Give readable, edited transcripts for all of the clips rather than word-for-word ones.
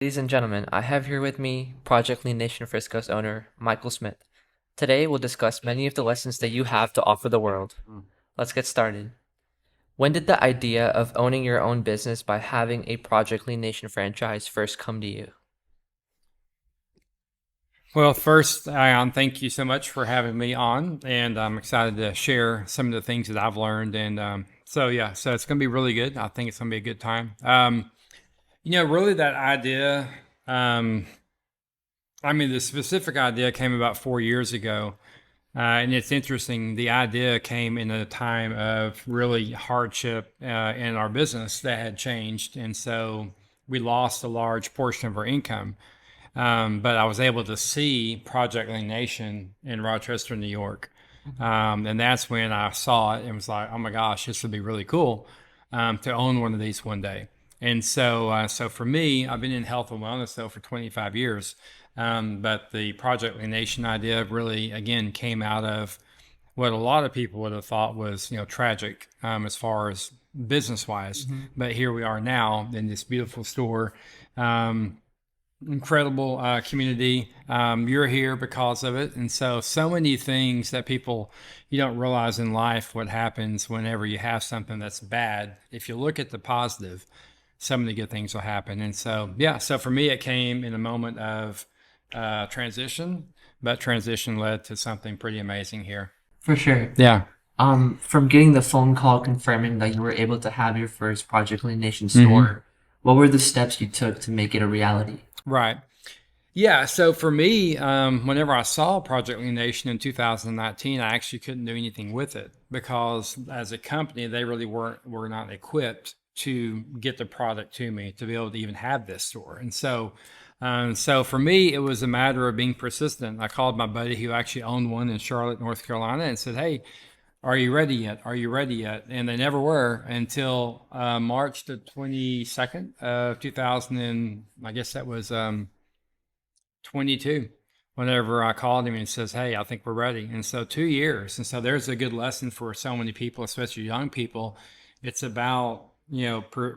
Ladies and gentlemen, I have here with me Project Lean Nation Frisco's owner, Micheal Smith. Today, we'll discuss many of the lessons that you have to offer the world. Let's get started. When did the idea of owning your own business by having a Project Lean Nation franchise first come to you? Well, first, Ion, thank you so much for having me on, and I'm excited to share some of the things that I've learned. So it's going to be really good. I think it's going to be a good time. Really that idea, um, the specific idea came about 4 years ago. And it's interesting, the idea came in a time of really hardship in our business that had changed. And so we lost a large portion of our income. But I was able to see Project Lean Nation in Rochester, New York. And that's when I saw it and was like, oh my gosh, this would be really cool to own one of these one day. And so for me, I've been in health and wellness though for 25 years. But the Project Lean Nation idea really, again, came out of what a lot of people would have thought was, tragic as far as business wise. But here we are now in this beautiful store. Incredible community. You're here because of it. And so many things that people, you don't realize in life what happens whenever you have something that's bad. If you look at the positive, so many good things will happen. So for me, it came in a moment of transition, but transition led to something pretty amazing here. For sure. Yeah. From getting the phone call confirming that you were able to have your first Project Lean Nation Mm-hmm. store, what were the steps you took to make it a reality? Right. Yeah, so for me, whenever I saw Project Lean Nation in 2019, I actually couldn't do anything with it because as a company, they really were not equipped to get the product to me to be able to even have this store. So for me, it was a matter of being persistent. I called my buddy who actually owned one in Charlotte, North Carolina, and said, "Hey, are you ready yet? Are you ready yet?" And they never were until March the 22nd of 2000, and I guess that was 22 whenever I called him and says, "Hey, I think we're ready." And so 2 years. And so there's a good lesson for so many people, especially young people. It's about,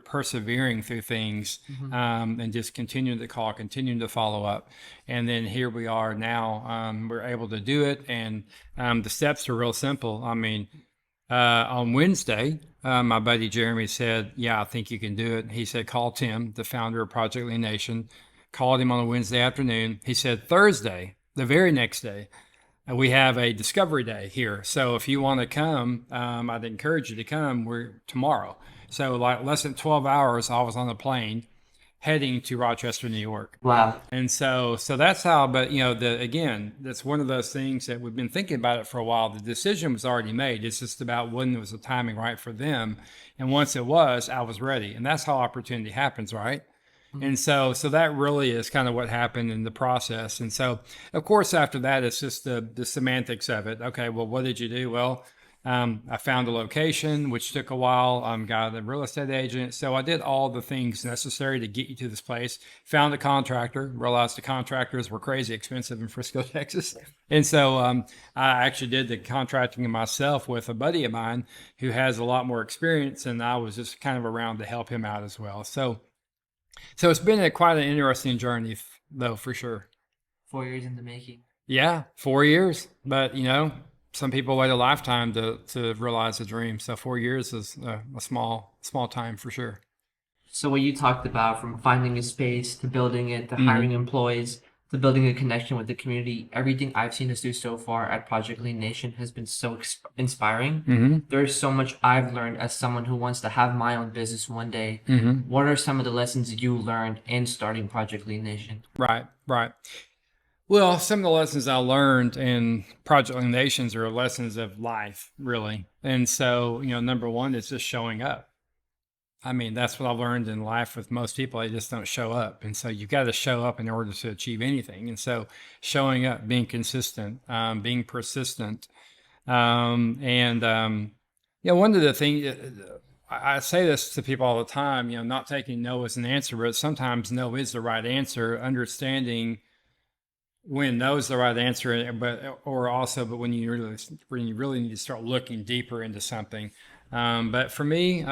persevering through things and just continuing to call, continuing to follow up. And then here we are now. We're able to do it. And the steps are real simple. On Wednesday, my buddy Jeremy said, "Yeah, I think you can do it." He said, "Call Tim, the founder of Project Lean Nation." Called him on a Wednesday afternoon. He said, "Thursday, the very next day, we have a discovery day here. So if you want to come, I'd encourage you to come. We're tomorrow." So, like less than 12 hours, I was on the plane heading to Rochester, New York. Wow. And so that's how, but again, that's one of those things that we've been thinking about it for a while. The decision was already made. It's just about when was the timing right for them. And once it was, I was ready. And that's how opportunity happens, right? And so that really is kind of what happened in the process. And so, of course, after that, it's just the semantics of it. Okay, well, what did you do? Well, I found a location, which took a while. Got a real estate agent. So I did all the things necessary to get you to this place. Found a contractor. Realized the contractors were crazy expensive in Frisco, Texas. And so I actually did the contracting myself with a buddy of mine who has a lot more experience, and I was just kind of around to help him out as well. So it's been quite an interesting journey, though, for sure. 4 years in the making. Yeah, 4 years, but some people wait a lifetime to realize a dream. So 4 years is a small time for sure. So what you talked about, from finding a space to building it to Hmm. hiring employees to building a connection with the community, everything I've seen us do so far at Project Lean Nation has been so inspiring. Hmm. There's so much I've learned as someone who wants to have my own business one day. Hmm. What are some of the lessons you learned in starting Project Lean Nation? Right, right. Well, some of the lessons I learned in Project Lean Nations are lessons of life, really. And so, number one is just showing up. That's what I've learned in life with most people. They just don't show up. And so you've got to show up in order to achieve anything. And so showing up, being consistent, being persistent. One of the things, I say this to people all the time, not taking no as an answer, but sometimes no is the right answer, understanding when no is the right answer, but when you really need to start looking deeper into something. But for me,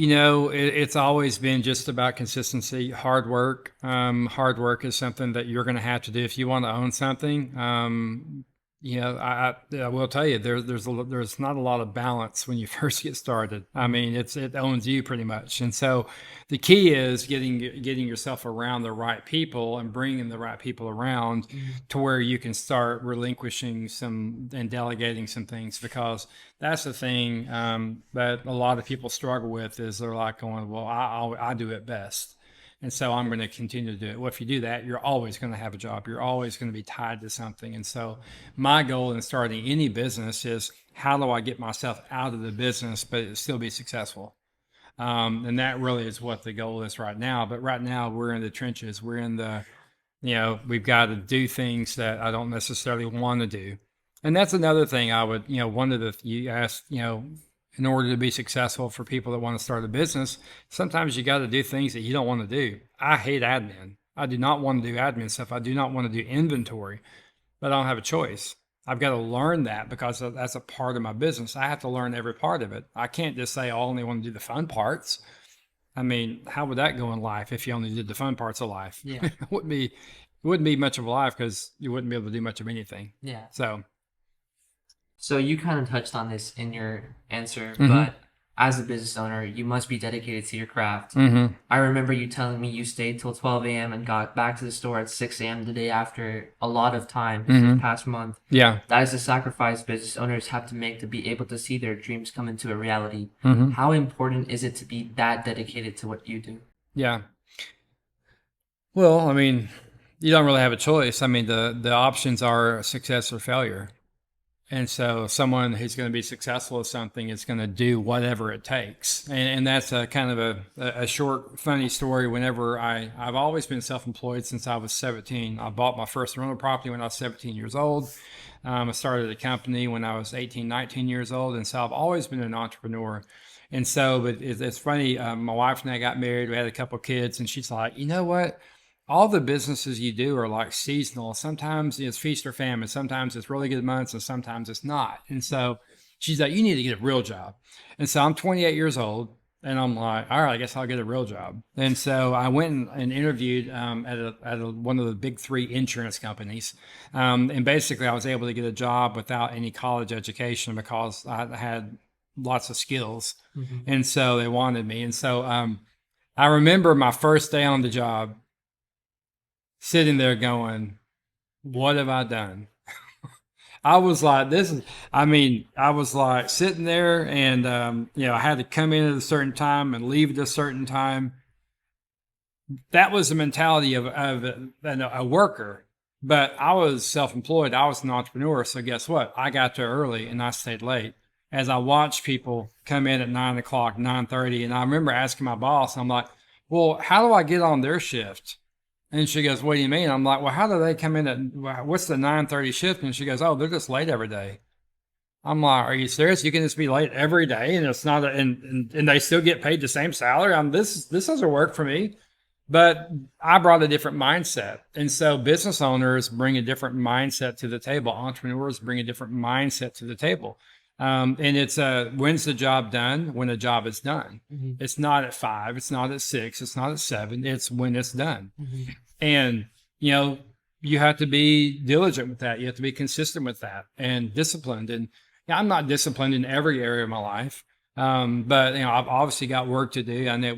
It's always been just about consistency, hard work. Hard work is something that you're going to have to do if you want to own something. I will tell you, there's not a lot of balance when you first get started. I mean, it owns you pretty much, and so the key is getting yourself around the right people and bringing the right people around to where you can start relinquishing some and delegating some things, because that's the thing that a lot of people struggle with is they're like going, well, I do it best. And so I'm going to continue to do it. Well, if you do that, you're always going to have a job. You're always going to be tied to something. And so my goal in starting any business is, how do I get myself out of the business, but it still be successful? And that really is what the goal is right now. But right now we're in the trenches. We're in the, we've got to do things that I don't necessarily want to do. And that's another thing I would, you asked, in order to be successful for people that want to start a business, sometimes you got to do things that you don't want to do. I hate admin. I do not want to do admin stuff. I do not want to do inventory, but I don't have a choice. I've got to learn that because that's a part of my business. I have to learn every part of it. I can't just say I only want to do the fun parts. I mean, how would that go in life if you only did the fun parts of life? Yeah. It wouldn't be much of a life, because you wouldn't be able to do much of anything. Yeah. So you kind of touched on this in your answer, Mhm. but as a business owner, you must be dedicated to your craft. Mhm. I remember you telling me you stayed till 12 a.m. and got back to the store at 6 a.m. the day after, a lot of time this past month. Yeah. That is a sacrifice business owners have to make to be able to see their dreams come into a reality. Mhm. How important is it to be that dedicated to what you do? Yeah. Well, I mean, you don't really have a choice. I mean, the options are success or failure. And so someone who's going to be successful at something is going to do whatever it takes. And that's a kind of a short, funny story. Whenever I've always been self-employed since I was 17. I bought my first rental property when I was 17 years old. I started a company when I was 18, 19 years old. And so I've always been an entrepreneur. And so, but it's funny. My wife and I got married. We had a couple of kids, and she's like, you know what? All the businesses you do are like seasonal. Sometimes it's feast or famine. Sometimes it's really good months, and sometimes it's not. And so she's like, you need to get a real job. And so I'm 28 years old, and I'm like, all right, I guess I'll get a real job. And so I went and interviewed one of the big three insurance companies. And basically I was able to get a job without any college education because I had lots of skills. And so they wanted me. And so I remember my first day on the job, sitting there going, what have I done? I was like, I was like sitting there, and, I had to come in at a certain time and leave at a certain time. That was the mentality of a worker, but I was self-employed. I was an entrepreneur. So guess what? I got there early and I stayed late as I watched people come in at 9 o'clock, 9:30. And I remember asking my boss, I'm like, well, how do I get on their shift? And she goes, what do you mean? I'm like, well, how do they come in at, what's the 9:30 shift? And she goes, oh, they're just late every day. I'm like, are you serious? You can just be late every day and it's not, and they still get paid the same salary? This doesn't work for me. But I brought a different mindset. And so business owners bring a different mindset to the table. Entrepreneurs bring a different mindset to the table. And it's when's the job done? When the job is done. It's not at 5. It's not at 6. It's not at 7. It's when it's done. And, you have to be diligent with that. You have to be consistent with that and disciplined. And I'm not disciplined in every area of my life. But, I've obviously got work to do. I know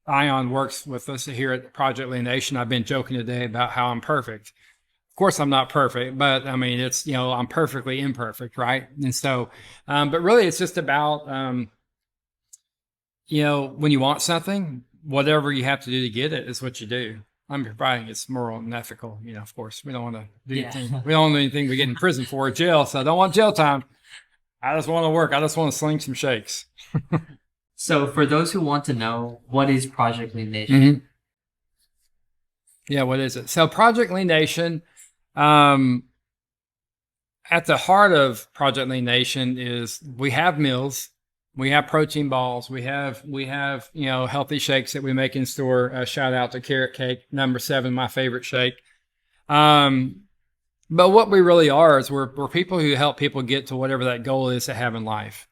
Ion works with us here at Project Lean Nation. I've been joking today about how I'm perfect. Of course, I'm not perfect, but I mean, it's, I'm perfectly imperfect, right? And so, but really, it's just about, when you want something, whatever you have to do to get it is what you do. I'm providing it's moral and ethical. Of course, we don't want to do anything. We don't want anything we get in prison for, or jail. So I don't want jail time. I just want to work. I just want to sling some shakes. So for those who want to know, what is Project Lean Nation? Yeah, what is it? So Project Lean Nation, at the heart of Project Lean Nation is we have meals, we have protein balls, we have healthy shakes that we make in store. Shout out to Carrot Cake, number 7, my favorite shake. But what we really are is we're people who help people get to whatever that goal is to have in life.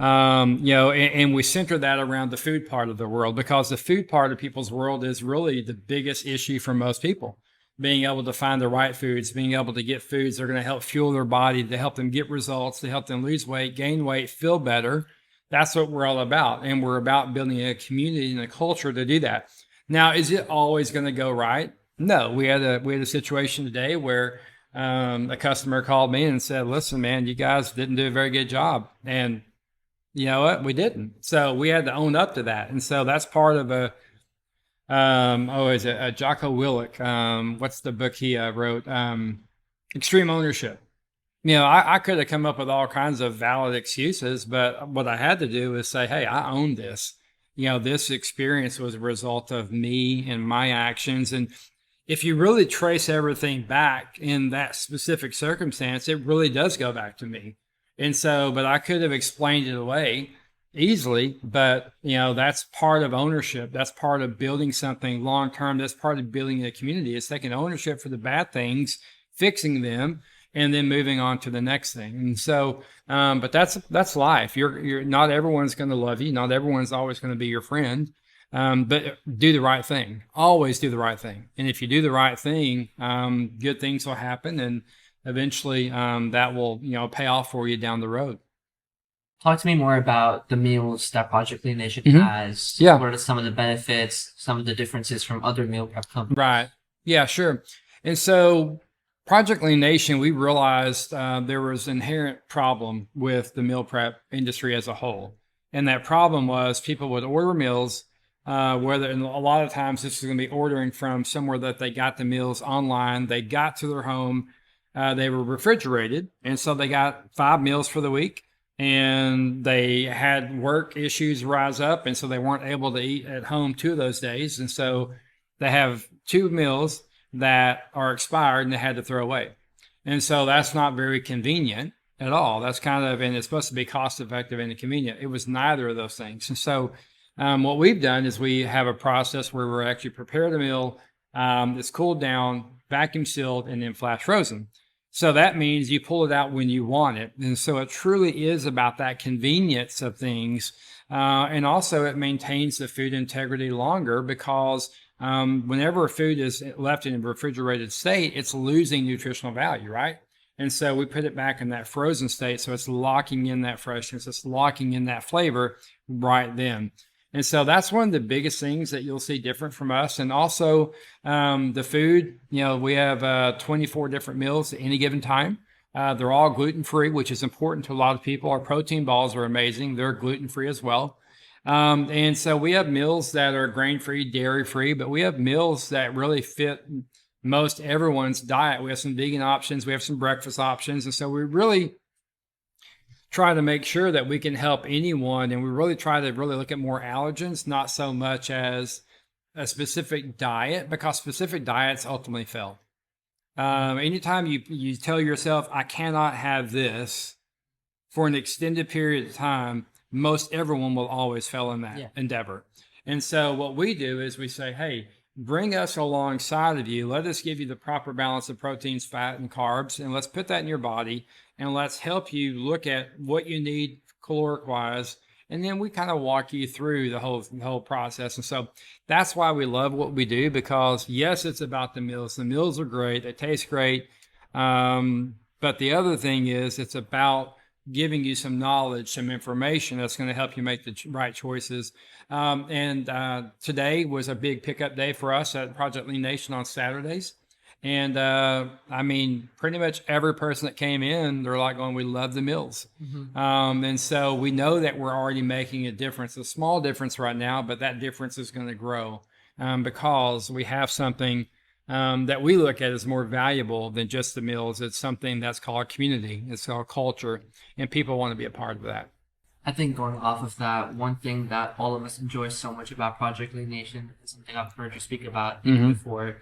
And we center that around the food part of the world, because the food part of people's world is really the biggest issue for most people. Being able to find the right foods, being able to get foods that are going to help fuel their body, to help them get results, to help them lose weight, gain weight, feel better. That's what we're all about. And we're about building a community and a culture to do that. Now, is it always going to go right? No. We had a situation today where a customer called me and said, "Listen, man, you guys didn't do a very good job." And you know what? We didn't. So we had to own up to that. And so that's part of is it Jocko Willink? What's the book he wrote? Extreme Ownership. I could have come up with all kinds of valid excuses, but what I had to do is say, hey, I own this. This experience was a result of me and my actions. And if you really trace everything back in that specific circumstance, it really does go back to me. And so, but I could have explained it away easily, but that's part of ownership. That's part of building something long term. That's part of building a community. It's taking ownership for the bad things, fixing them, and then moving on to the next thing. And so, but that's life. You're not everyone's going to love you. Not everyone's always going to be your friend. But do the right thing. Always do the right thing. And if you do the right thing, good things will happen, and eventually that will pay off for you down the road. Talk to me more about the meals that Project Lean Nation has. Yeah. What are some of the benefits, some of the differences from other meal prep companies? Right. Yeah, sure. And so Project Lean Nation, we realized there was an inherent problem with the meal prep industry as a whole. And that problem was people would order meals, and a lot of times this is going to be ordering from somewhere that they got the meals online. They got to their home. They were refrigerated. And so they got 5 meals for the week. And they had work issues rise up, and so they weren't able to eat at home 2 of those days. And so they have 2 meals that are expired and they had to throw away. And so that's not very convenient at all. That's and it's supposed to be cost effective and convenient. It was neither of those things. And so what we've done is we have a process where we're actually prepare the meal, it's cooled down, vacuum sealed, and then flash frozen. So that means you pull it out when you want it. And so it truly is about that convenience of things. And also it maintains the food integrity longer, because whenever food is left in a refrigerated state, it's losing nutritional value, right? And so we put it back in that frozen state. So it's locking in that freshness. It's locking in that flavor right then. And so that's one of the biggest things that you'll see different from us. And also the food, we have 24 different meals at any given time. They're all gluten-free, which is important to a lot of people. Our protein balls are amazing. They're gluten-free as well. And so we have meals that are grain-free, dairy-free, but we have meals that really fit most everyone's diet. We have some vegan options. We have some breakfast options. And so we really try to make sure that we can help anyone. And we really try to look at more allergens, not so much as a specific diet, because specific diets ultimately fail. Anytime you tell yourself, I cannot have this for an extended period of time, most everyone will always fail in that endeavor. And so what we do is we say, hey, bring us alongside of you. Let us give you the proper balance of proteins, fat, and carbs, and let's put that in your body, and let's help you look at what you need caloric-wise, and then we kind of walk you through the whole process. And so that's why we love what we do, because yes, it's about the meals. The meals are great. They taste great. But the other thing is it's about giving you some knowledge, some information that's going to help you make the right choices. Today was a big pickup day for us at Project Lean Nation on Saturdays. And pretty much every person that came in, they're like going, we love the meals. And so we know that we're already making a difference, a small difference right now, but that difference is going to grow because we have something that we look at as more valuable than just the meals. It's something that's called community. It's called culture, and people want to be a part of that. I think going off of that, one thing that all of us enjoy so much about Project Lean Nation, and something I've heard you speak about before,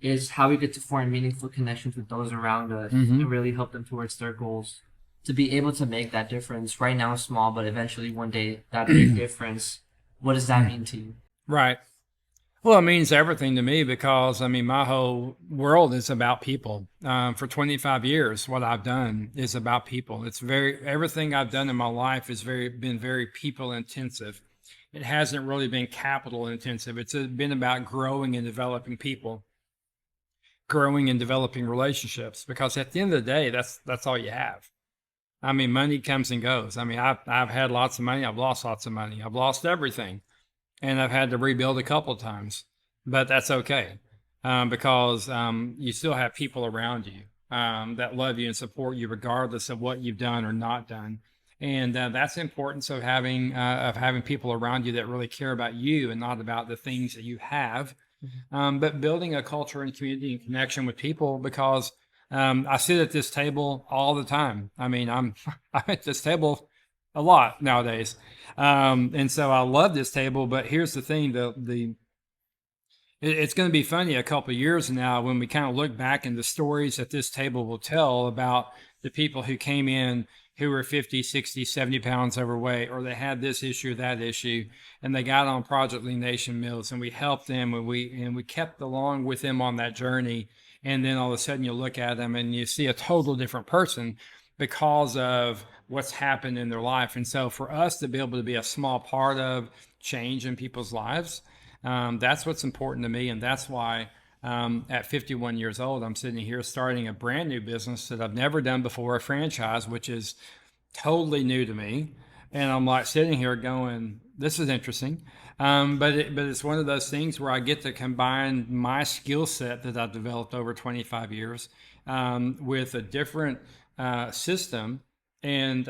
is how we get to form meaningful connections with those around us and really help them towards their goals. To be able to make that difference, right now small, but eventually one day that big difference, what does that mean to you? Right. Well, it means everything to me because I mean, my whole world is about people. For 25 years, what I've done is about people. It's very everything I've done in my life has been very people intensive. It hasn't really been capital intensive. It's been about growing and developing people, growing and developing relationships. Because at the end of the day, that's all you have. I mean, money comes and goes. I mean, I've had lots of money. I've lost lots of money. I've lost everything, and I've had to rebuild a couple of times, but that's okay because you still have people around you that love you and support you regardless of what you've done or not done, and that's the importance of having people around you that really care about you and not about the things that you have, but building a culture and community and connection with people because I sit at this table all the time. I mean, I'm at this table a lot nowadays. And so I love this table, but here's the thing: it's going to be funny a couple of years now when we kind of look back in the stories that this table will tell about the people who came in who were 50, 60, 70 pounds overweight, or they had this issue or that issue, and they got on Project Lean Nation meals, and we helped them, and we kept along with them on that journey. And then all of a sudden you look at them and you see a total different person because of what's happened in their life. And so for us to be able to be a small part of change in people's lives, that's what's important to me. And that's why at 51 years old, I'm sitting here starting a brand new business that I've never done before, a franchise, which is totally new to me. And I'm like sitting here going, this is interesting. But it's one of those things where I get to combine my skill set that I've developed over 25 years with a different system. And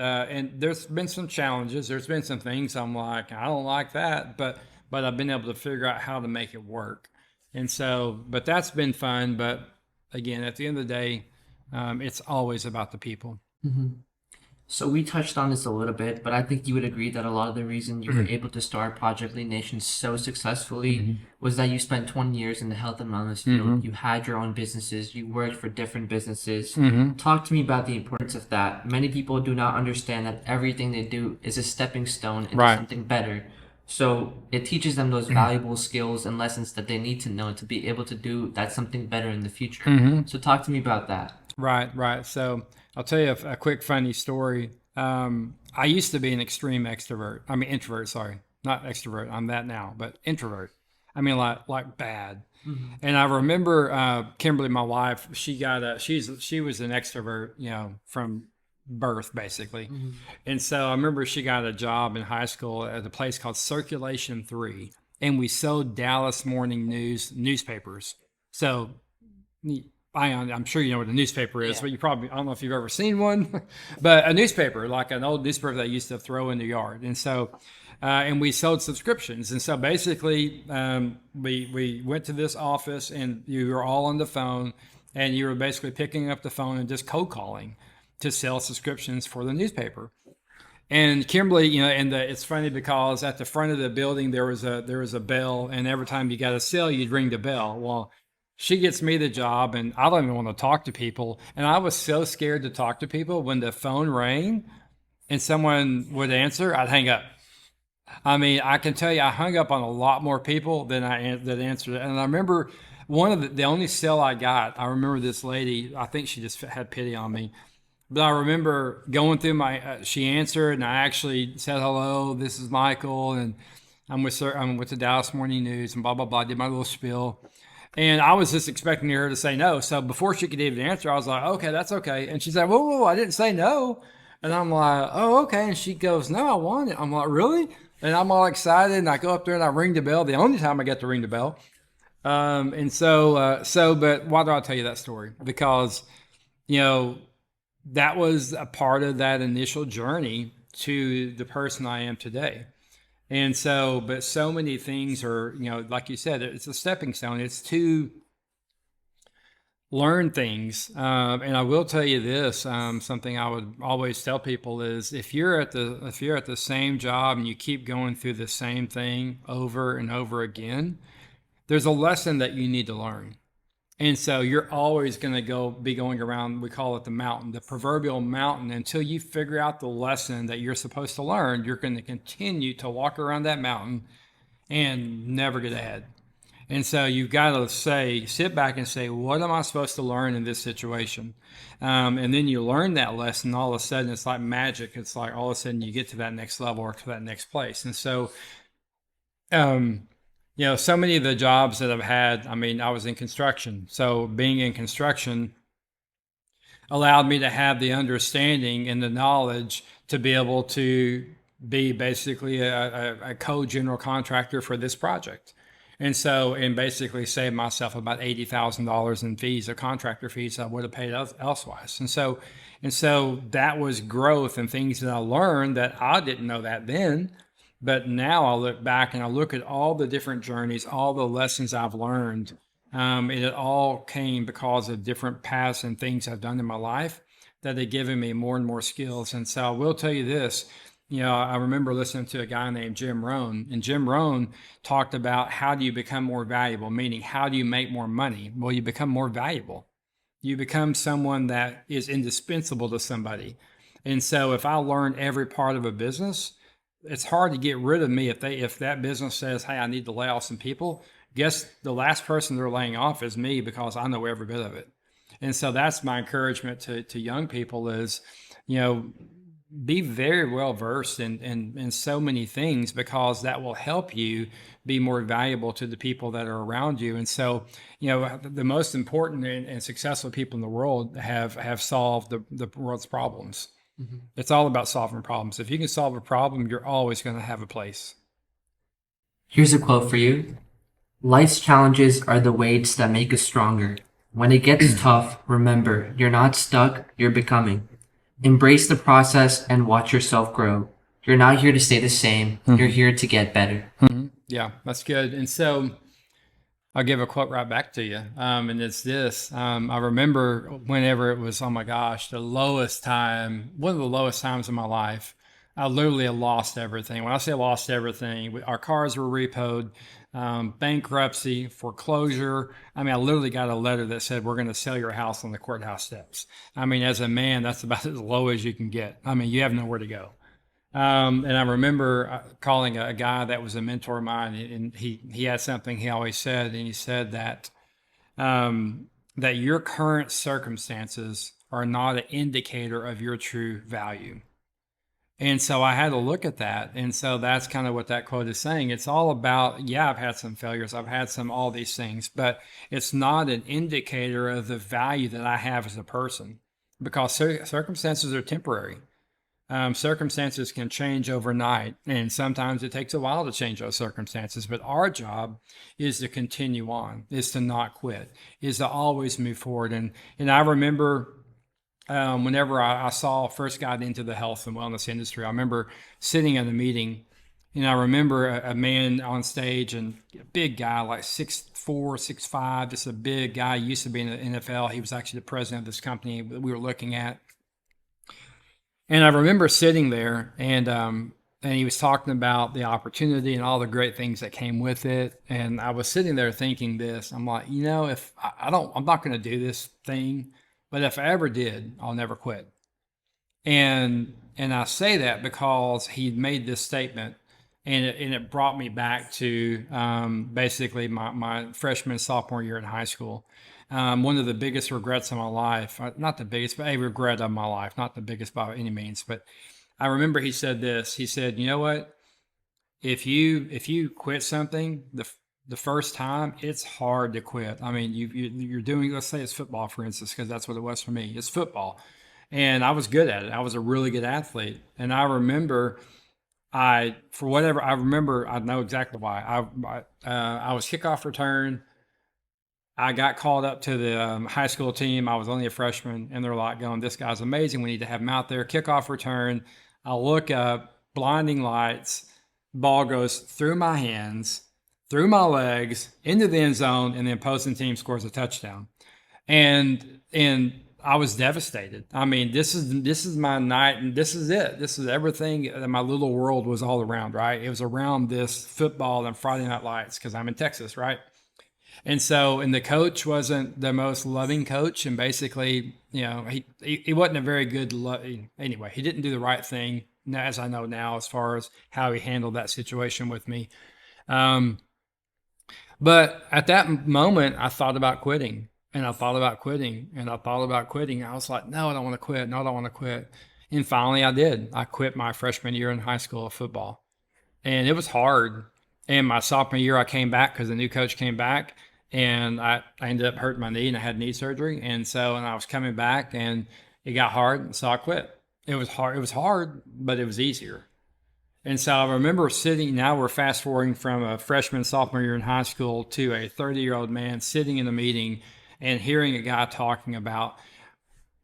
there's been some challenges. There's been some things I'm like, I don't like that, but I've been able to figure out how to make it work. And so, but that's been fun. But again, at the end of the day, it's always about the people. So we touched on this a little bit, but I think you would agree that a lot of the reason you were able to start Project Lead Nation so successfully was that you spent 20 years in the health and wellness field. You had your own businesses, you worked for different businesses. Talk to me about the importance of that. Many people do not understand that everything they do is a stepping stone into Right. something better. So it teaches them those valuable skills and lessons that they need to know to be able to do that something better in the future. So talk to me about that. Right, right. So I'll tell you a quick funny story. I used to be an extreme extrovert. I mean introvert. Sorry, not extrovert. I'm that now, but introvert. I mean like bad. And I remember Kimberly, my wife. She was an extrovert, you know, from birth basically. And so I remember she got a job in high school at a place called Circulation 3, and we sold Dallas Morning News newspapers. So I'm sure you know what a newspaper is, but you probably, I don't know if you've ever seen one, but a newspaper, like an old newspaper that I used to throw in the yard. And so, and we sold subscriptions. And so basically, we went to this office and you were all on the phone and you were basically picking up the phone and just cold calling to sell subscriptions for the newspaper. And Kimberly, you know, it's funny because at the front of the building there was a bell, and every time you got a sale, you'd ring the bell. Well, she gets me the job, and I don't even want to talk to people. And I was so scared to talk to people when the phone rang and someone would answer, I'd hang up. I mean, I can tell you, I hung up on a lot more people than that answered it. And I remember one of the only sale I got. I remember this lady. I think she just had pity on me. But I remember going through she answered, and I actually said, hello, this is Michael, and I'm with the Dallas Morning News, and blah, blah, blah, did my little spiel. And I was just expecting her to say no. So before she could even answer, I was like, okay, that's okay. And she said, whoa, whoa, I didn't say no. And I'm like, oh, okay. And she goes, no, I want it. I'm like, really? And I'm all excited, and I go up there and I ring the bell. The only time I get to ring the bell. But why do I tell you that story? Because, you know, that was a part of that initial journey to the person I am today. And so, but so many things are, you know, like you said, it's a stepping stone. It's to learn things. And I will tell you this, something I would always tell people is if you're at the same job and you keep going through the same thing over and over again, there's a lesson that you need to learn. And so you're always going to be going around, we call it the mountain, the proverbial mountain, until you figure out the lesson that you're supposed to learn. You're going to continue to walk around that mountain and never get ahead. And so you've got to sit back and say, what am I supposed to learn in this situation? And then you learn that lesson. All of a sudden, it's like magic. It's like all of a sudden you get to that next level or to that next place. And so, um, so many of the jobs that I've had, I mean, I was in construction. So being in construction allowed me to have the understanding and the knowledge to be able to be basically a co-general contractor for this project. And basically save myself about $80,000 in fees, or contractor fees I would have paid elsewise. And so that was growth and things that I learned that I didn't know that then. But now I look back and I look at all the different journeys, all the lessons I've learned. And it all came because of different paths and things I've done in my life that have given me more and more skills. And so I will tell you this, I remember listening to a guy named Jim Rohn, and Jim Rohn talked about how do you become more valuable, meaning how do you make more money? Well, you become more valuable. You become someone that is indispensable to somebody. And so if I learn every part of a business, it's hard to get rid of me if that business says, "Hey, I need to lay off some people." Guess the last person they're laying off is me because I know every bit of it. And so that's my encouragement to young people is, you know, be very well versed in so many things because that will help you be more valuable to the people that are around you. And so, the most important and successful people in the world have solved the world's problems. Mhm. It's all about solving problems. If you can solve a problem, you're always going to have a place. Here's a quote for you. Life's challenges are the weights that make us stronger. When it gets tough, remember, you're not stuck, you're becoming. Embrace the process and watch yourself grow. You're not here to stay the same, you're here to get better. Yeah, that's good. And so I'll give a quote right back to you. And it's this. I remember whenever it was, oh my gosh, one of the lowest times in my life, I literally lost everything. When I say lost everything, our cars were repoed, bankruptcy, foreclosure. I mean, I literally got a letter that said, we're going to sell your house on the courthouse steps. I mean, as a man, that's about as low as you can get. I mean, you have nowhere to go. And I remember calling a guy that was a mentor of mine, and he had something he always said, and he said that your current circumstances are not an indicator of your true value. And so I had to look at that. And so that's kind of what that quote is saying. It's all about, yeah, I've had some failures. I've had all these things, but it's not an indicator of the value that I have as a person because circumstances are temporary. Circumstances can change overnight, and sometimes it takes a while to change those circumstances. But our job is to continue on, is to not quit, is to always move forward. And I remember whenever I first got into the health and wellness industry, I remember sitting at a meeting, and I remember a man on stage, and a big guy, like 6'4", 6'5", just a big guy. He used to be in the NFL. He was actually the president of this company that we were looking at. And I remember sitting there, and he was talking about the opportunity and all the great things that came with it. And I was sitting there thinking this. I'm like, if I'm not going to do this thing, but if I ever did, I'll never quit. And I say that because he made this statement, and it brought me back to basically my freshman sophomore year in high school. One of the biggest regrets of my life, not the biggest, but a regret of my life, not the biggest by any means. But I remember he said this. He said, "You know what? If you quit something the first time, it's hard to quit. I mean, you're doing, let's say it's football, for instance, because that's what it was for me. It's football, and I was good at it. I was a really good athlete, and I remember." I know exactly why. I was kickoff return. I got called up to the high school team. I was only a freshman, and they're like going, "This guy's amazing. We need to have him out there." Kickoff return. I look up, blinding lights. Ball goes through my hands, through my legs, into the end zone, and the opposing team scores a touchdown. And I was devastated. I mean, this is my night, and this is it. This is everything that my little world was all around, right? It was around this football and Friday Night Lights because I'm in Texas, right? And the coach wasn't the most loving coach, and basically, he wasn't a very good. Anyway, he didn't do the right thing, as I know now, as far as how he handled that situation with me. But at that moment, I thought about quitting, and I thought about quitting, and I thought about quitting. I was like, no, I don't want to quit. No, I don't want to quit. And finally, I did. I quit my freshman year in high school of football, and it was hard. And my sophomore year, I came back because the new coach came back, and I ended up hurting my knee, and I had knee surgery. And I was coming back, and it got hard, so I quit. It was hard. It was hard, but it was easier. And so I remember sitting, now we're fast forwarding from a freshman, sophomore year in high school to a 30-year-old man sitting in a meeting and hearing a guy talking about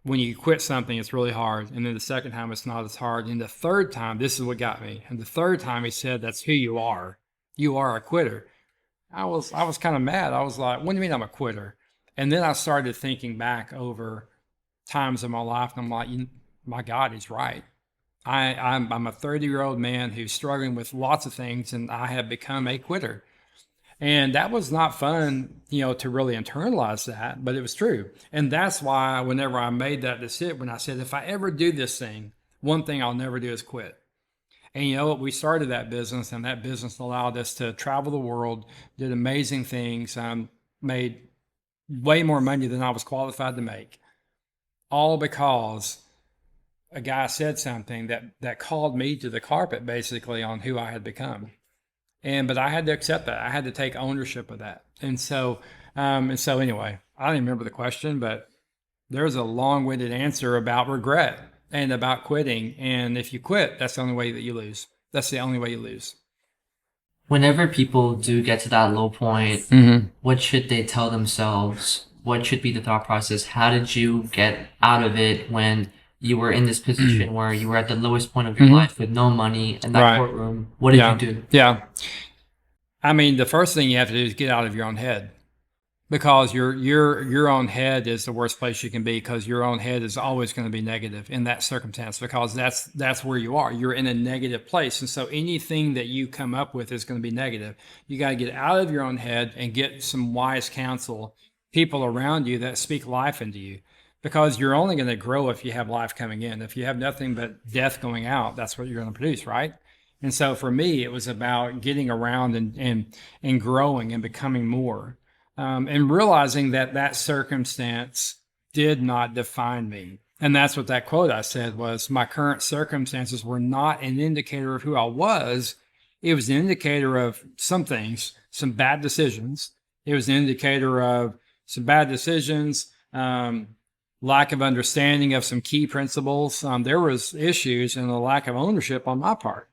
when you quit something, it's really hard. And then the second time, it's not as hard. And the third time, this is what got me. And the third time, he said, that's who you are. You are a quitter. I was kind of mad. I was like, what do you mean I'm a quitter? And then I started thinking back over times in my life, and I'm like, my God, he's right. I'm a 30-year-old man who's struggling with lots of things, and I have become a quitter. And that was not fun, to really internalize that, but it was true. And that's why whenever I made that decision, when I said, if I ever do this thing, one thing I'll never do is quit. And you know what? We started that business, and that business allowed us to travel the world, did amazing things, made way more money than I was qualified to make, all because a guy said something that called me to the carpet, basically, on who I had become. But I had to accept that. I had to take ownership of that. And so anyway, I don't even remember the question, but there's a long-winded answer about regret and about quitting. And if you quit, that's the only way that you lose. That's the only way you lose. Whenever people do get to that low point, what should they tell themselves? What should be the thought process? How did you get out of it when you were in this position where you were at the lowest point of your life with no money in that Right. courtroom? What did you do? Yeah. I mean, the first thing you have to do is get out of your own head, because your own head is the worst place you can be, because your own head is always going to be negative in that circumstance, because that's where you are. You're in a negative place. And so anything that you come up with is going to be negative. You got to get out of your own head and get some wise counsel, people around you that speak life into you. Because you're only going to grow if you have life coming in. If you have nothing but death going out, that's what you're going to produce, right? And so for me, it was about getting around and growing and becoming more, and realizing that circumstance did not define me. And that's what that quote I said was, my current circumstances were not an indicator of who I was. It was an indicator of some things, some bad decisions. It was an indicator of some bad decisions, lack of understanding of some key principles. There was issues and a lack of ownership on my part.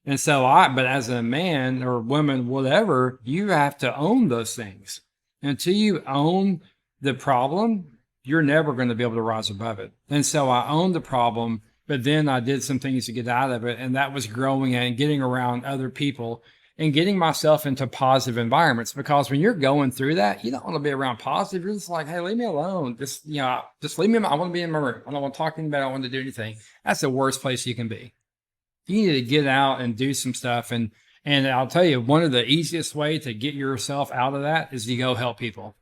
And so but as a man or woman, whatever, you have to own those things. Until you own the problem, you're never going to be able to rise above it. And so I owned the problem, but then I did some things to get out of it. And that was growing and getting around other people and getting myself into positive environments. Because when you're going through that, you don't want to be around positive. You're just like, hey, leave me alone. Just leave me. I want to be in my room. I don't want to talk to anybody. I don't want to do anything. That's the worst place you can be. You need to get out and do some stuff. And I'll tell you, one of the easiest way to get yourself out of that is you go help people.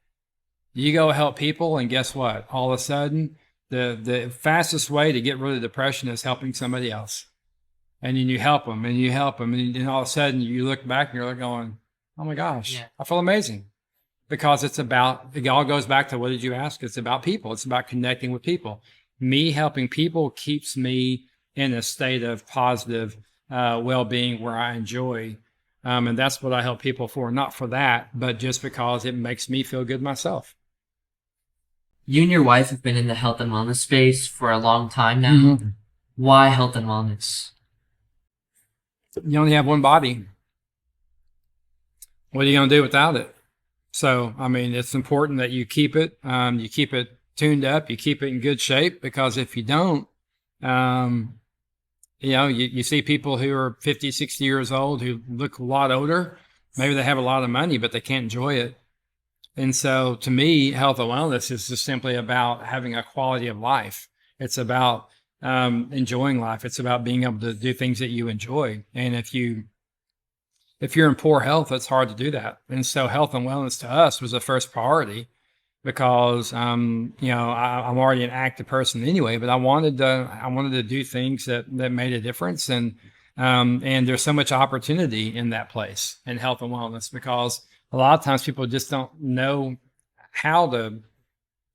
You go help people, and guess what? All of a sudden, the fastest way to get rid of depression is helping somebody else. And then you help them, and you help them, and then all of a sudden you look back and you're like going, oh my gosh, yeah. I feel amazing. Because it all goes back to, what did you ask? It's about people. It's about connecting with people. Me helping people keeps me in a state of positive well-being where I enjoy. And that's what I help people for, not for that, but just because it makes me feel good myself. You and your wife have been in the health and wellness space for a long time now. Why health and wellness? You only have one body. What are you going to do without it? So, I mean, it's important that you keep it tuned up, you keep it in good shape, because if you don't, you see people who are 50, 60 years old who look a lot older. Maybe they have a lot of money, but they can't enjoy it. And so to me, health and wellness is just simply about having a quality of life. It's about enjoying life. It's about being able to do things that you enjoy. And if you're in poor health, it's hard to do that. And so health and wellness to us was the first priority, because I'm already an active person anyway, but I wanted to do things that made a difference. And there's so much opportunity in that place in health and wellness, because a lot of times people just don't know how to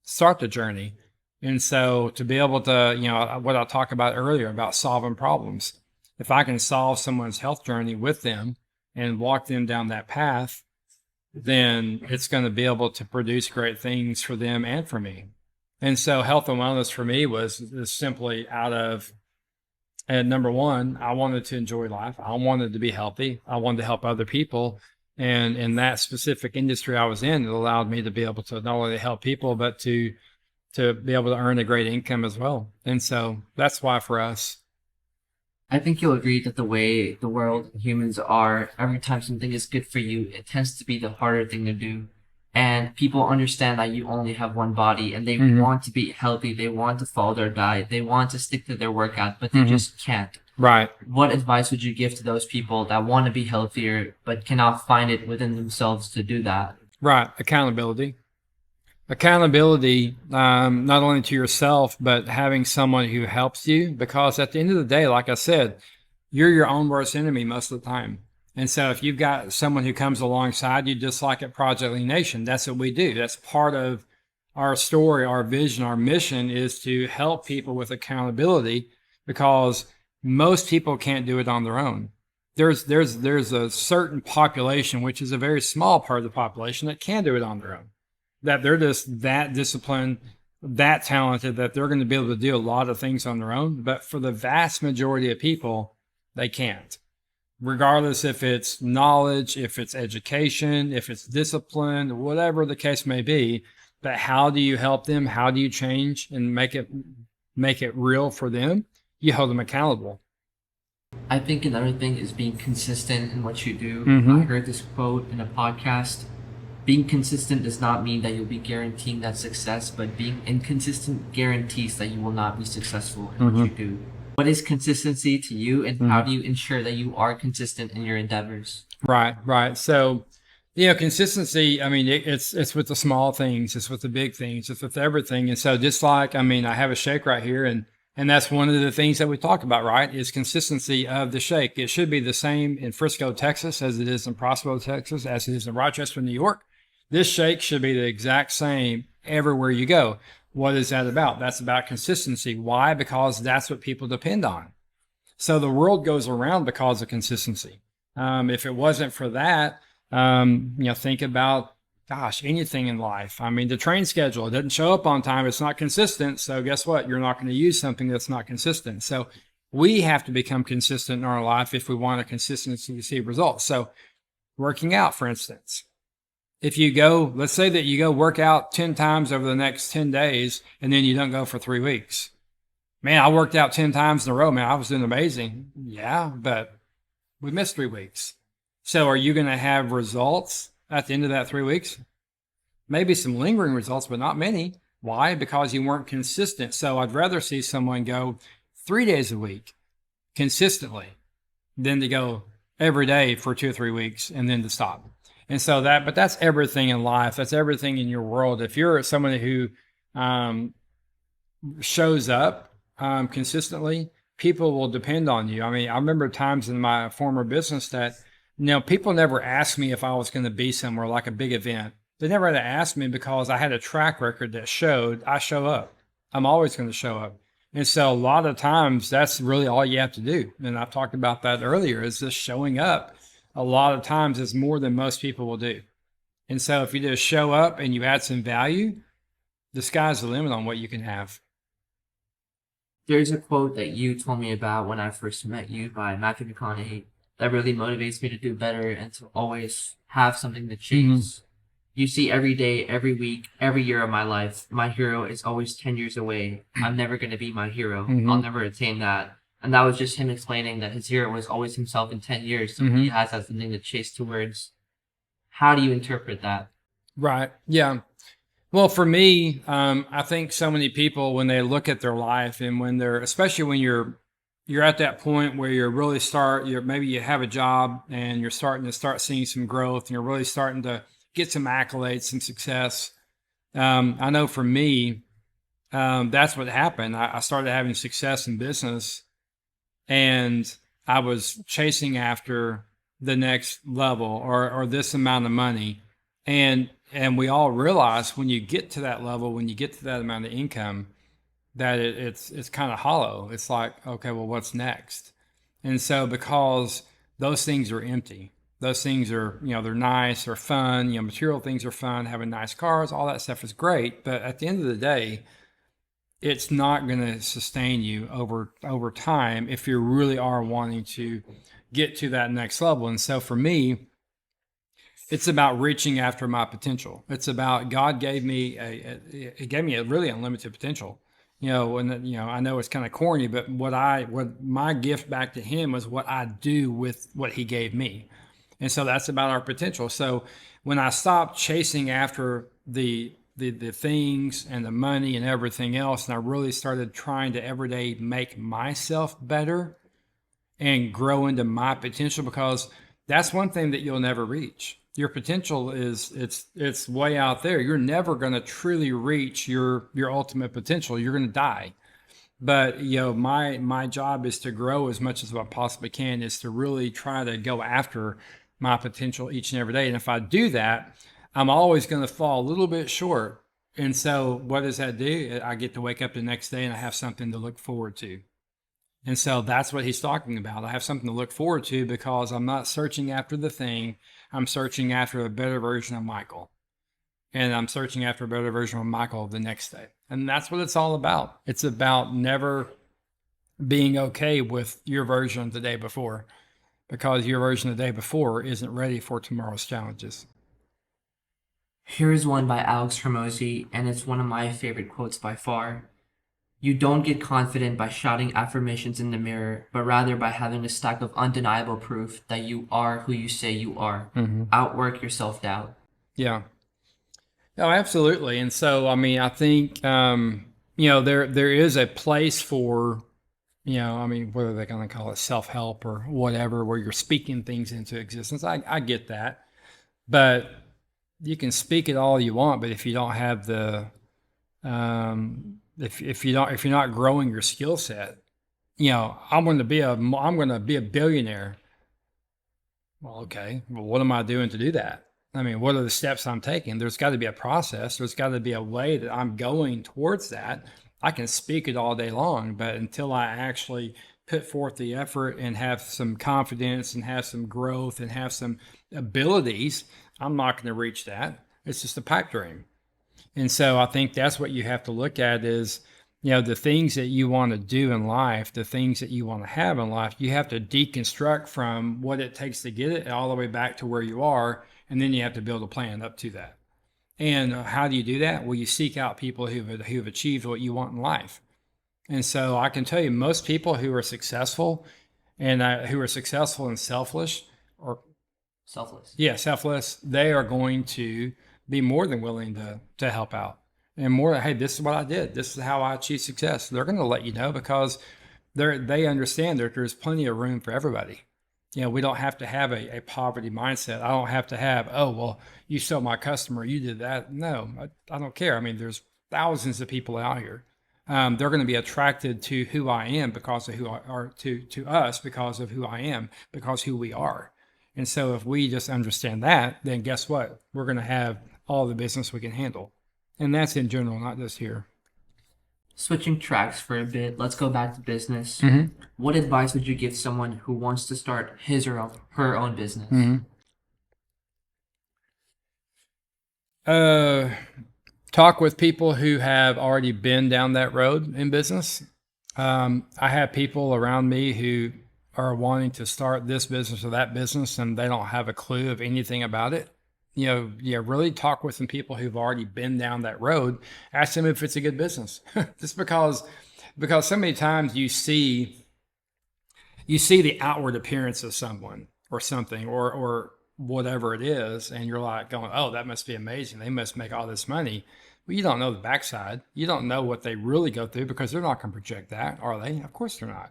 start the journey. And so to be able to, what I talked about earlier about solving problems, if I can solve someone's health journey with them and walk them down that path, then it's going to be able to produce great things for them and for me. And so health and wellness for me was simply out of, and number one, I wanted to enjoy life. I wanted to be healthy. I wanted to help other people. And in that specific industry I was in, it allowed me to be able to not only help people, but to be able to earn a great income as well. And so that's why for us. I think you'll agree that the way the world and humans are, every time something is good for you, it tends to be the harder thing to do. And people understand that you only have one body and they want to be healthy. They want to follow their diet. They want to stick to their workout, but they just can't. Right. What advice would you give to those people that want to be healthier, but cannot find it within themselves to do that? Right. Accountability. Accountability, not only to yourself, but having someone who helps you, because at the end of the day, like I said, you're your own worst enemy most of the time. And so if you've got someone who comes alongside you, just like at Project Lean Nation, that's what we do. That's part of our story, our vision, our mission is to help people with accountability, because most people can't do it on their own. There's a certain population, which is a very small part of the population, that can do it on their own. That they're just that disciplined, that talented, that they're going to be able to do a lot of things on their own. But for the vast majority of people, they can't. Regardless if it's knowledge, if it's education, if it's discipline, whatever the case may be. But how do you help them? How do you change and make it real for them? You hold them accountable. I think another thing is being consistent in what you do. I heard this quote in a podcast. Being consistent does not mean that you'll be guaranteeing that success, but being inconsistent guarantees that you will not be successful in what you do. What is consistency to you, and how do you ensure that you are consistent in your endeavors? Right. So, consistency, I mean, it's with the small things, it's with the big things, it's with everything. And so just like, I mean, I have a shake right here, and that's one of the things that we talk about, right? Is consistency of the shake. It should be the same in Frisco, Texas, as it is in Prosper, Texas, as it is in Rochester, New York. This shake should be the exact same everywhere you go. What is that about? That's about consistency. Why? Because that's what people depend on. So the world goes around because of consistency. If it wasn't for that, think about, anything in life. I mean, the train schedule, it doesn't show up on time. It's not consistent. So guess what? You're not going to use something that's not consistent. So we have to become consistent in our life if we want a consistency to see results. So working out, for instance. If you go, let's say that you go work out 10 times over the next 10 days, and then you don't go for 3 weeks. Man, I worked out 10 times in a row. Man, I was doing amazing. Yeah, but we missed 3 weeks. So are you going to have results at the end of that 3 weeks? Maybe some lingering results, but not many. Why? Because you weren't consistent. So I'd rather see someone go 3 days a week consistently than to go every day for 2 or 3 weeks and then to stop. And so but that's everything in life. That's everything in your world. If you're someone who shows up consistently, people will depend on you. I mean, I remember times in my former business that, people never asked me if I was going to be somewhere like a big event. They never had to ask me because I had a track record that showed I show up. I'm always going to show up. And so a lot of times that's really all you have to do. And I talked about that earlier, is just showing up. A lot of times is more than most people will do. And so if you just show up and you add some value, the sky's the limit on what you can have. There's a quote that you told me about when I first met you by Matthew McConaughey that really motivates me to do better and to always have something to chase. You see, every day, every week, every year of my life, my hero is always 10 years away. I'm never going to be my hero. I'll never attain that. And that was just him explaining that his hero was always himself in 10 years. So he has that something to chase towards. How do you interpret that? Right. Yeah. Well, for me, I think so many people, when they look at their life and when especially when you're at that point where maybe you have a job and you're starting to seeing some growth and you're really starting to get some accolades, some success. I know for me, that's what happened. I started having success in business. And I was chasing after the next level or this amount of money. And we all realize when you get to that level, when you get to that amount of income, that it's kind of hollow. It's like, okay, well, what's next? And so because those things are empty, those things are, they're nice, they're fun, material things are fun, having nice cars, all that stuff is great. But at the end of the day, it's not going to sustain you over time if you really are wanting to get to that next level. And so for me, it's about reaching after my potential. It's about God gave me it gave me a really unlimited potential. And I know it's kind of corny, but what my gift back to Him was what I do with what He gave me. And so that's about our potential. So when I stopped chasing after the things and the money and everything else, and I really started trying to every day make myself better and grow into my potential, because that's one thing that you'll never reach. Your potential it's way out there. You're never going to truly reach your ultimate potential. You're going to die. But my job is to grow as much as I possibly can, is to really try to go after my potential each and every day. And if I do that, I'm always going to fall a little bit short. And so what does that do? I get to wake up the next day and I have something to look forward to. And so that's what he's talking about. I have something to look forward to because I'm not searching after the thing. I'm searching after a better version of Micheal. And I'm searching after a better version of Micheal the next day. And that's what it's all about. It's about never being okay with your version the day before, because your version the day before isn't ready for tomorrow's challenges. Here is one by Alex Hermosi, and it's one of my favorite quotes by far. You don't get confident by shouting affirmations in the mirror, but rather by having a stack of undeniable proof that you are who you say you are. Outwork your self-doubt. Yeah. No, absolutely. And so, I mean, I think, there is a place for, whether they're going to call it self-help or whatever, where you're speaking things into existence. I get that. But you can speak it all you want, but if you don't have the, if you're not growing your skill set, I'm going to be a billionaire. Well, okay. Well, what am I doing to do that? I mean, what are the steps I'm taking? There's got to be a process. There's got to be a way that I'm going towards that. I can speak it all day long, but until I actually put forth the effort and have some confidence and have some growth and have some abilities, I'm not going to reach that. It's just a pipe dream. And so I think that's what you have to look at is, the things that you want to do in life, the things that you want to have in life, you have to deconstruct from what it takes to get it all the way back to where you are. And then you have to build a plan up to that. And how do you do that? Well, you seek out people who've achieved what you want in life. And so I can tell you, most people who are successful and who are successful and selfless, selfless, they are going to be more than willing to help out. And more, hey, this is what I did. This is how I achieved success. They're going to let you know because they understand that there's plenty of room for everybody. We don't have to have a poverty mindset. I don't have to have, oh, well, you stole my customer, you did that. No, I don't care. I mean, there's thousands of people out here. They're going to be attracted to who I am because of who I are, to us because of who I am, because who we are. And so if we just understand that, then guess what? We're going to have all the business we can handle. And that's in general, not just here. Switching tracks for a bit, let's go back to business. What advice would you give someone who wants to start his or her own business? Talk with people who have already been down that road in business. I have people around me who are wanting to start this business or that business, and they don't have a clue of anything about it. Really talk with some people who've already been down that road. Ask them if it's a good business. Just because so many times you see the outward appearance of someone or something or whatever it is, and you're like going, oh, that must be amazing. They must make all this money. Well, you don't know the backside. You don't know what they really go through because they're not going to project that, are they? Of course they're not.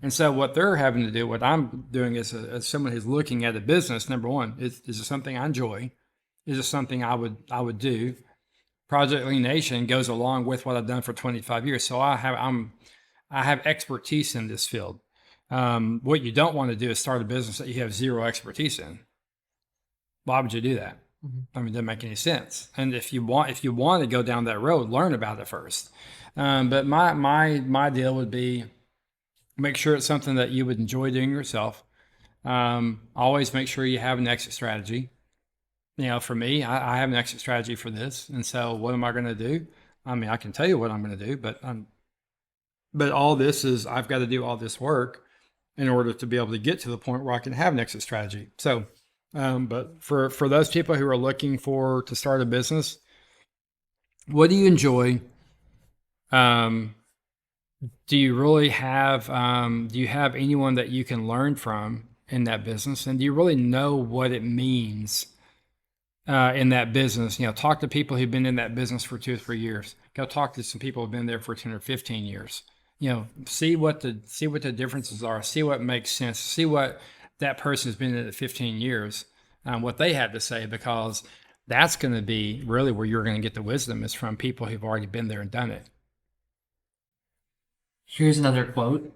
And so what they're having to do, what I'm doing as someone who's looking at a business, number one, is it something I enjoy? Is it something I would do? Project Lean Nation goes along with what I've done for 25 years. So I have expertise in this field. What you don't want to do is start a business that you have zero expertise in. Why would you do that? I mean, it doesn't make any sense. And if you want to go down that road, learn about it first. But my deal would be make sure it's something that you would enjoy doing yourself. Always make sure you have an exit strategy. For me, I have an exit strategy for this. And so what am I going to do? I mean, I can tell you what I'm going to do, but all this is, I've got to do all this work in order to be able to get to the point where I can have an exit strategy. So, but for those people who are looking to start a business, what do you enjoy? Do you really have, do you have anyone that you can learn from in that business? And do you really know what it means in that business? Talk to people who've been in that business for 2 or 3 years. Go talk to some people who've been there for 10 or 15 years. See what the differences are. See what makes sense. See what that person has been in it 15 years, what they have to say, because that's going to be really where you're going to get the wisdom, is from people who've already been there and done it. Here's another quote.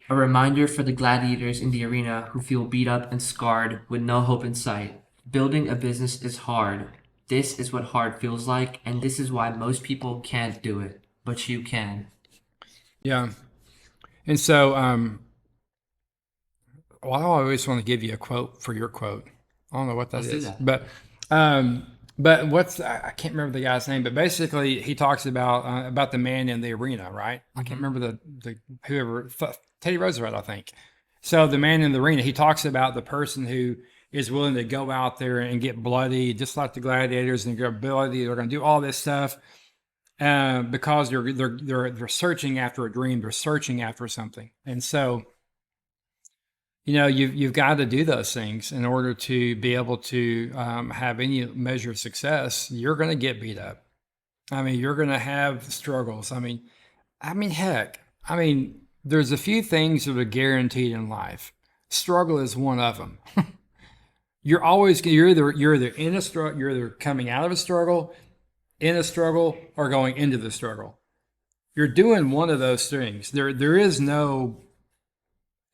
A reminder for the gladiators in the arena who feel beat up and scarred with no hope in sight. Building a business is hard. This is what hard feels like, and this is why most people can't do it. But you can. Yeah. And so, well, I always want to give you a quote for your quote. I don't know what that Let's is, do that. but I can't remember the guy's name, but basically he talks about the man in the arena, right? I can't remember whoever, Teddy Roosevelt, I think. So the man in the arena, he talks about the person who is willing to go out there and get bloody, just like the gladiators, and their ability, they're going to do all this stuff. Because they're searching after a dream, they're searching after something, and so you've got to do those things in order to be able to have any measure of success. You're going to get beat up. I mean, you're going to have struggles. I mean, heck, there's a few things that are guaranteed in life. Struggle is one of them. You're either in a struggle, you're either coming out of a struggle, in a struggle, or going into the struggle. You're doing one of those things. There is no,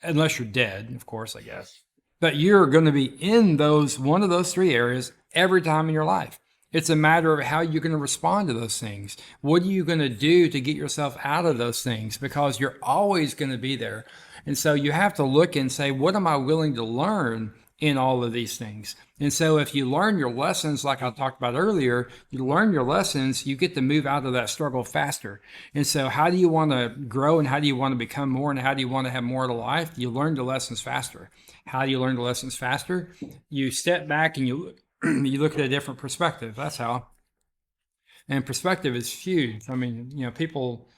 unless you're dead, of course, I guess. But you're going to be in one of those 3 areas every time in your life. It's a matter of how you're going to respond to those things. What are you going to do to get yourself out of those things? Because you're always going to be there. And so you have to look and say, what am I willing to learn in all of these things? And so if you learn your lessons, like I talked about earlier, you learn your lessons, you get to move out of that struggle faster. And so how do you want to grow, and how do you want to become more, and how do you want to have more to life? You learn the lessons faster. How do you learn the lessons faster? You step back and you look at a different perspective. That's how. And perspective is huge. People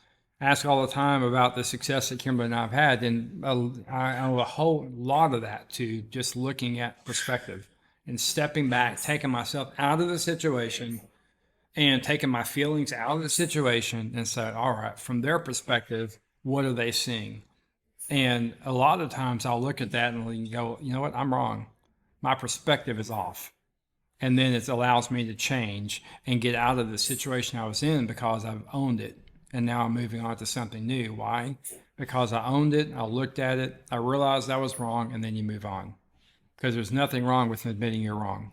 ask all the time about the success that Kimberly and I have had, and I owe a whole lot of that to just looking at perspective and stepping back, taking myself out of the situation and taking my feelings out of the situation and said, all right, from their perspective, what are they seeing? And a lot of times I'll look at that and go, you know what, I'm wrong. My perspective is off. And then it allows me to change and get out of the situation I was in, because I've owned it. And now I'm moving on to something new. Why? Because I owned it, I looked at it, I realized I was wrong, and then you move on. Because there's nothing wrong with admitting you're wrong.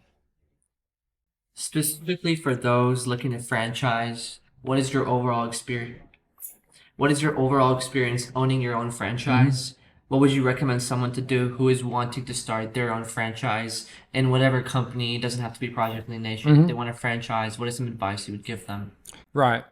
Specifically for those looking to franchise, what is your overall experience? What is your overall experience owning your own franchise? What would you recommend someone to do who is wanting to start their own franchise in whatever company? It doesn't have to be Project Lean Nation. If they want to franchise, what is some advice you would give them? Right.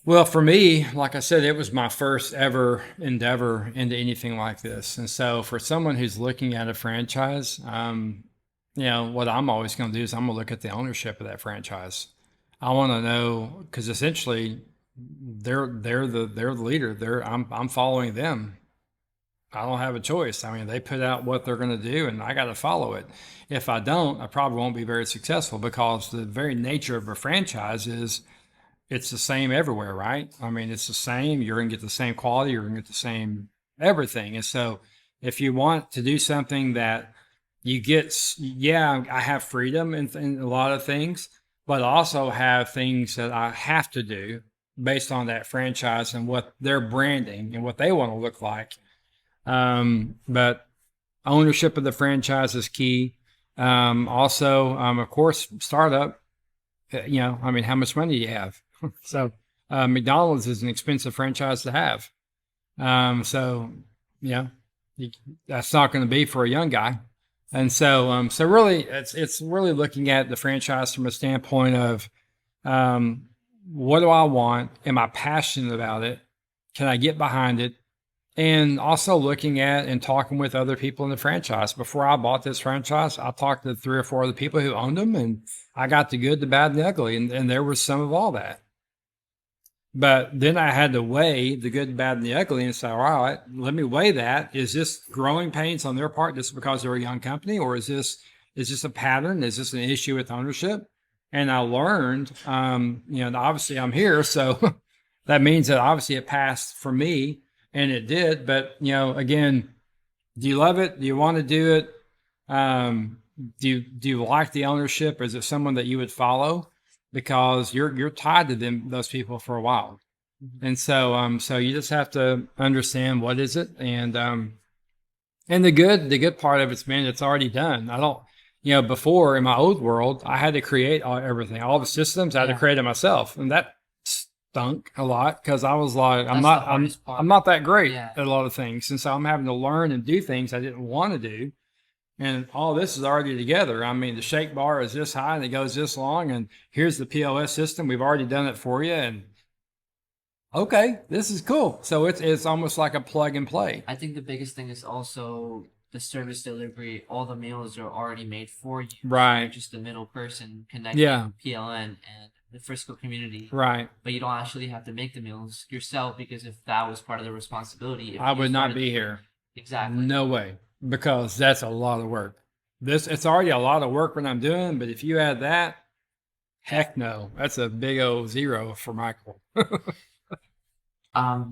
Well, for me, like I said, it was my first ever endeavor into anything like this. And so for someone who's looking at a franchise, what I'm always going to do is I'm going to look at the ownership of that franchise. I want to know, because essentially they're the leader. I'm following them. I don't have a choice. They put out what they're going to do, and I got to follow it. If I don't, I probably won't be very successful, because the very nature of a franchise is it's the same everywhere, right? It's the same. You're going to get the same quality. You're going to get the same everything. And so if you want to do something that you get, I have freedom in a lot of things, but also have things that I have to do based on that franchise and what their branding and what they want to look like. But ownership of the franchise is key. Also, of course, startup. I mean, how much money do you have? So, McDonald's is an expensive franchise to have. So, you know, you, that's not going to be for a young guy. And so really, it's really looking at the franchise from a standpoint of what do I want? Am I passionate about it? Can I get behind it? And also looking at and talking with other people in the franchise. Before I bought this franchise, I talked to 3 or 4 other people who owned them, and I got the good, the bad, and the ugly, and there was some of all that. But then I had to weigh the good, bad, and the ugly and say, all right, let me weigh that. Is this growing pains on their part just because they're a young company, or is this a pattern? Is this an issue with ownership? And I learned, obviously I'm here, so that means that obviously it passed for me, and it did. But again, do you love it? Do you want to do it? Do you like the ownership? Is it someone that you would follow? Because you're tied to those people for a while. And so you just have to understand what is it, and the good part of it's, man, it's already done. I don't, before in my old world, I had to create everything, all the systems. I had to create it myself, and that stunk a lot because I was like, I'm not that great at a lot of things, and so I'm having to learn and do things I didn't want to do. And all this is already together. I mean, the shake bar is this high and it goes this long, and here's the POS system. We've already done it for you, and okay, this is cool. So it's almost like a plug and play. I think the biggest thing is also the service delivery. All the meals are already made for you. Right. You're just the middle person connecting PLN and the Frisco community. Right. But you don't actually have to make the meals yourself, because if that was part of the responsibility, I would not be here. Exactly. No way. Because that's a lot of work. It's already a lot of work what I'm doing, but if you add that, heck no. That's a big old zero for Michael.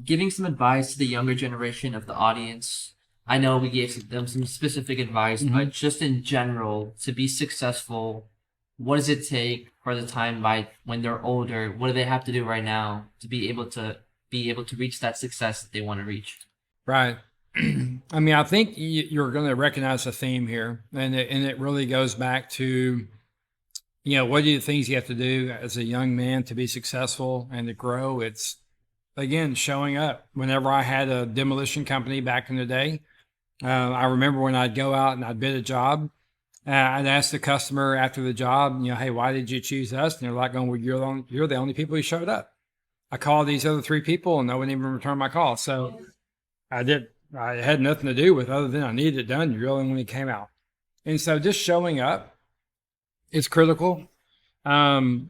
Giving some advice to the younger generation of the audience. I know we gave them some specific advice, but just in general, to be successful, what does it take for the time by when they're older? What do they have to do right now to be able to reach that success that they want to reach? Right. I mean, I think you're going to recognize a theme here, and it really goes back to, what are the things you have to do as a young man to be successful and to grow? It's, again, showing up. Whenever I had a demolition company back in the day, I remember when I'd go out and I'd bid a job, I'd ask the customer after the job, hey, why did you choose us? And they're like, well, you're the only people who showed up. I called these other 3 people and no one even returned my call. So I had nothing to do with other than I needed it done. You really only came out. And so just showing up is critical. I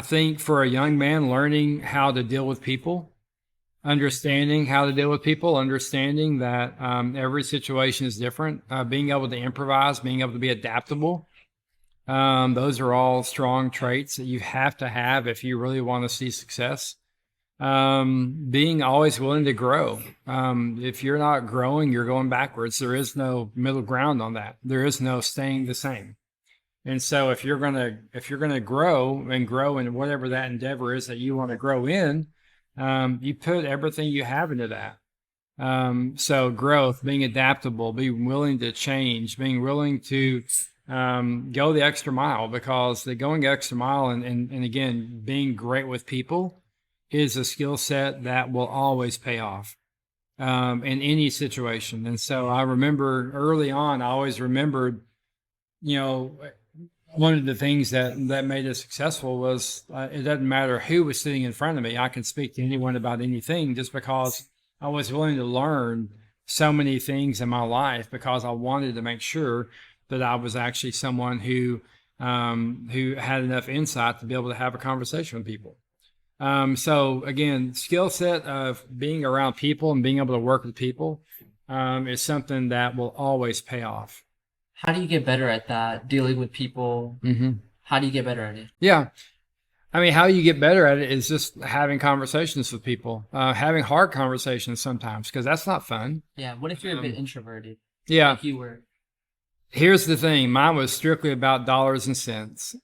think for a young man, learning how to deal with people, understanding how to deal with people, understanding that every situation is different, being able to improvise, being able to be adaptable. Those are all strong traits that you have to have if you really want to see success. Being always willing to grow. If you're not growing, you're going backwards. There is no middle ground on that. There is no staying the same. And so if you're gonna grow in whatever that endeavor is that you want to grow in, you put everything you have into that. So growth, being adaptable, being willing to change, being willing to go the extra mile, because the going extra mile and again, being great with people is a skill set that will always pay off in any situation. And so I remember early on, I always remembered, one of the things that made us successful was it doesn't matter who was sitting in front of me. I can speak to anyone about anything, just because I was willing to learn so many things in my life, because I wanted to make sure that I was actually someone who had enough insight to be able to have a conversation with people. So again, skill set of being around people and being able to work with people is something that will always pay off. How do you get better at that, dealing with people? How do you get better at it? Yeah. I mean, how you get better at it is just having conversations with people, having hard conversations sometimes, because that's not fun. Yeah. What if you're a bit introverted? Yeah. Like you were. Here's the thing. Mine was strictly about dollars and cents.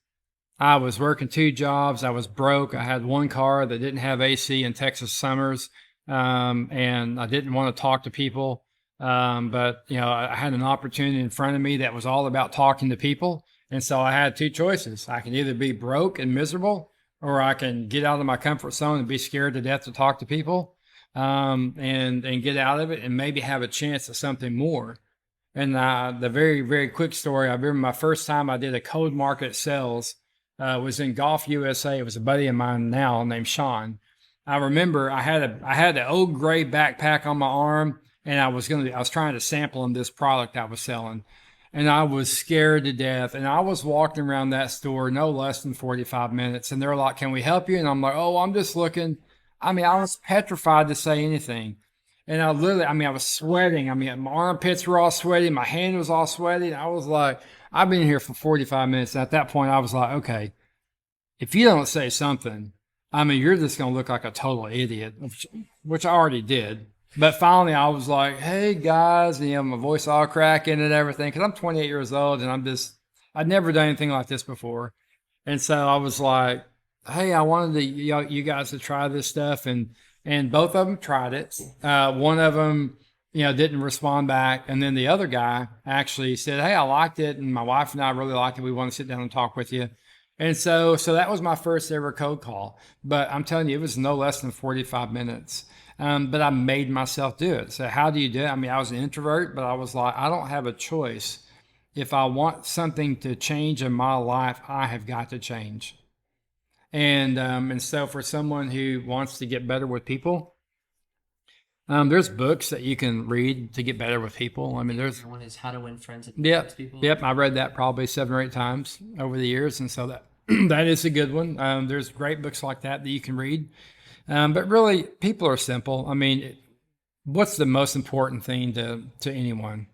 I was working 2 jobs. I was broke. I had 1 car that didn't have AC in Texas summers. And I didn't want to talk to people. But I had an opportunity in front of me that was all about talking to people. And so I had two choices. I can either be broke and miserable, or I can get out of my comfort zone and be scared to death to talk to people, and get out of it and maybe have a chance at something more. And the very, very quick story, I remember my first time I did a cold market sales was in Golf USA. It was a buddy of mine now named Sean. I remember I had an old gray backpack on my arm, and I was trying to sample him this product I was selling, and I was scared to death. And I was walking around that store no less than 45 minutes, and they're like, "Can we help you?" And I'm like, "Oh, I'm just looking." I mean, I was petrified to say anything. And I was sweating. I mean, my armpits were all sweaty. My hand was all sweaty. And I was like, I've been here for 45 minutes. And at that point, I was like, okay, if you don't say something, I mean, you're just going to look like a total idiot, which I already did. But finally, I was like, hey, guys, my voice all cracking and everything, because I'm 28 years old and I'd never done anything like this before. And so I was like, hey, I wanted you guys to try this stuff. And both of them tried it. One of them, didn't respond back. And then the other guy actually said, hey, I liked it. And my wife and I really liked it. We want to sit down and talk with you. And so that was my first ever code call. But I'm telling you, it was no less than 45 minutes. But I made myself do it. So how do you do it? I mean, I was an introvert, but I was like, I don't have a choice. If I want something to change in my life, I have got to change. And so for someone who wants to get better with people, there's books that you can read to get better with people. I mean, there's one is How to Win Friends and Yep, Influence People. yep. I read that probably 7 or 8 times over the years, and so that that is a good one. There's great books like that you can read. But really, people are simple. I mean, what's the most important thing to anyone?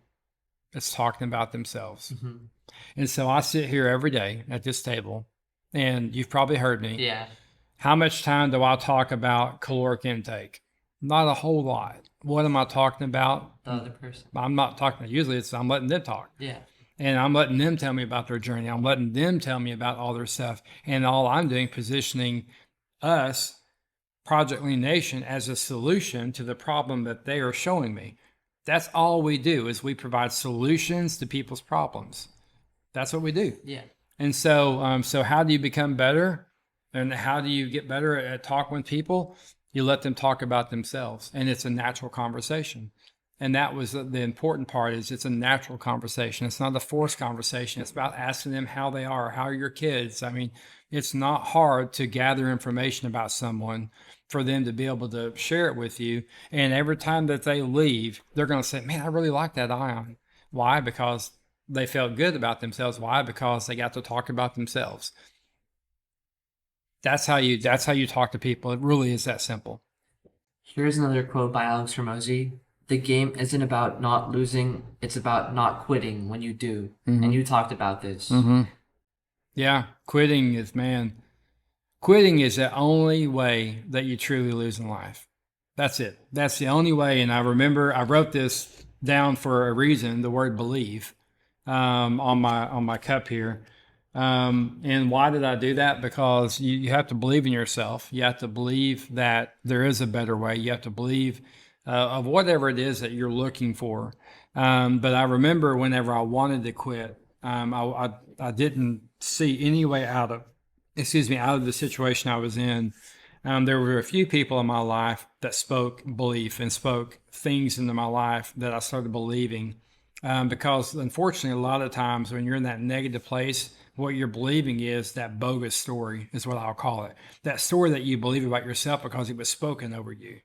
It's talking about themselves. Mm-hmm. And so I sit here every day at this table, and you've probably heard me. Yeah. How much time do I talk about caloric intake? Not a whole lot. What am I talking about? The other person. I'm not talking. Usually I'm letting them talk. Yeah. And I'm letting them tell me about their journey. I'm letting them tell me about all their stuff. And all I'm doing, positioning us, Project Lean Nation, as a solution to the problem that they are showing me. That's all we do, is we provide solutions to people's problems. That's what we do. Yeah. And so how do you become better? And how do you get better at talking with people? You let them talk about themselves, and it's a natural conversation. And that was the important part, is it's a natural conversation. It's not a forced conversation. It's about asking them how they are. How are your kids? I mean, it's not hard to gather information about someone for them to be able to share it with you. And every time that they leave, they're going to say, man, I really like that Ion. Why? Because they felt good about themselves. Why? Because they got to talk about themselves. That's how you talk to people. It really is that simple. Here's another quote by Alex Ramosi. The game isn't about not losing, it's about not quitting when you do. Mm-hmm. And you talked about this. Mm-hmm. Yeah, quitting is the only way that you truly lose in life. That's it. That's the only way. And I remember I wrote this down for a reason, the word believe, on my cup here. And why did I do that? Because you have to believe in yourself. You have to believe that there is a better way. You have to believe of whatever it is that you're looking for. But I remember whenever I wanted to quit, I didn't see any way out of the situation I was in. There were a few people in my life that spoke belief and spoke things into my life that I started believing. Because unfortunately, a lot of times when you're in that negative place, what you're believing is that bogus story, is what I'll call it. That story that you believe about yourself because it was spoken over you.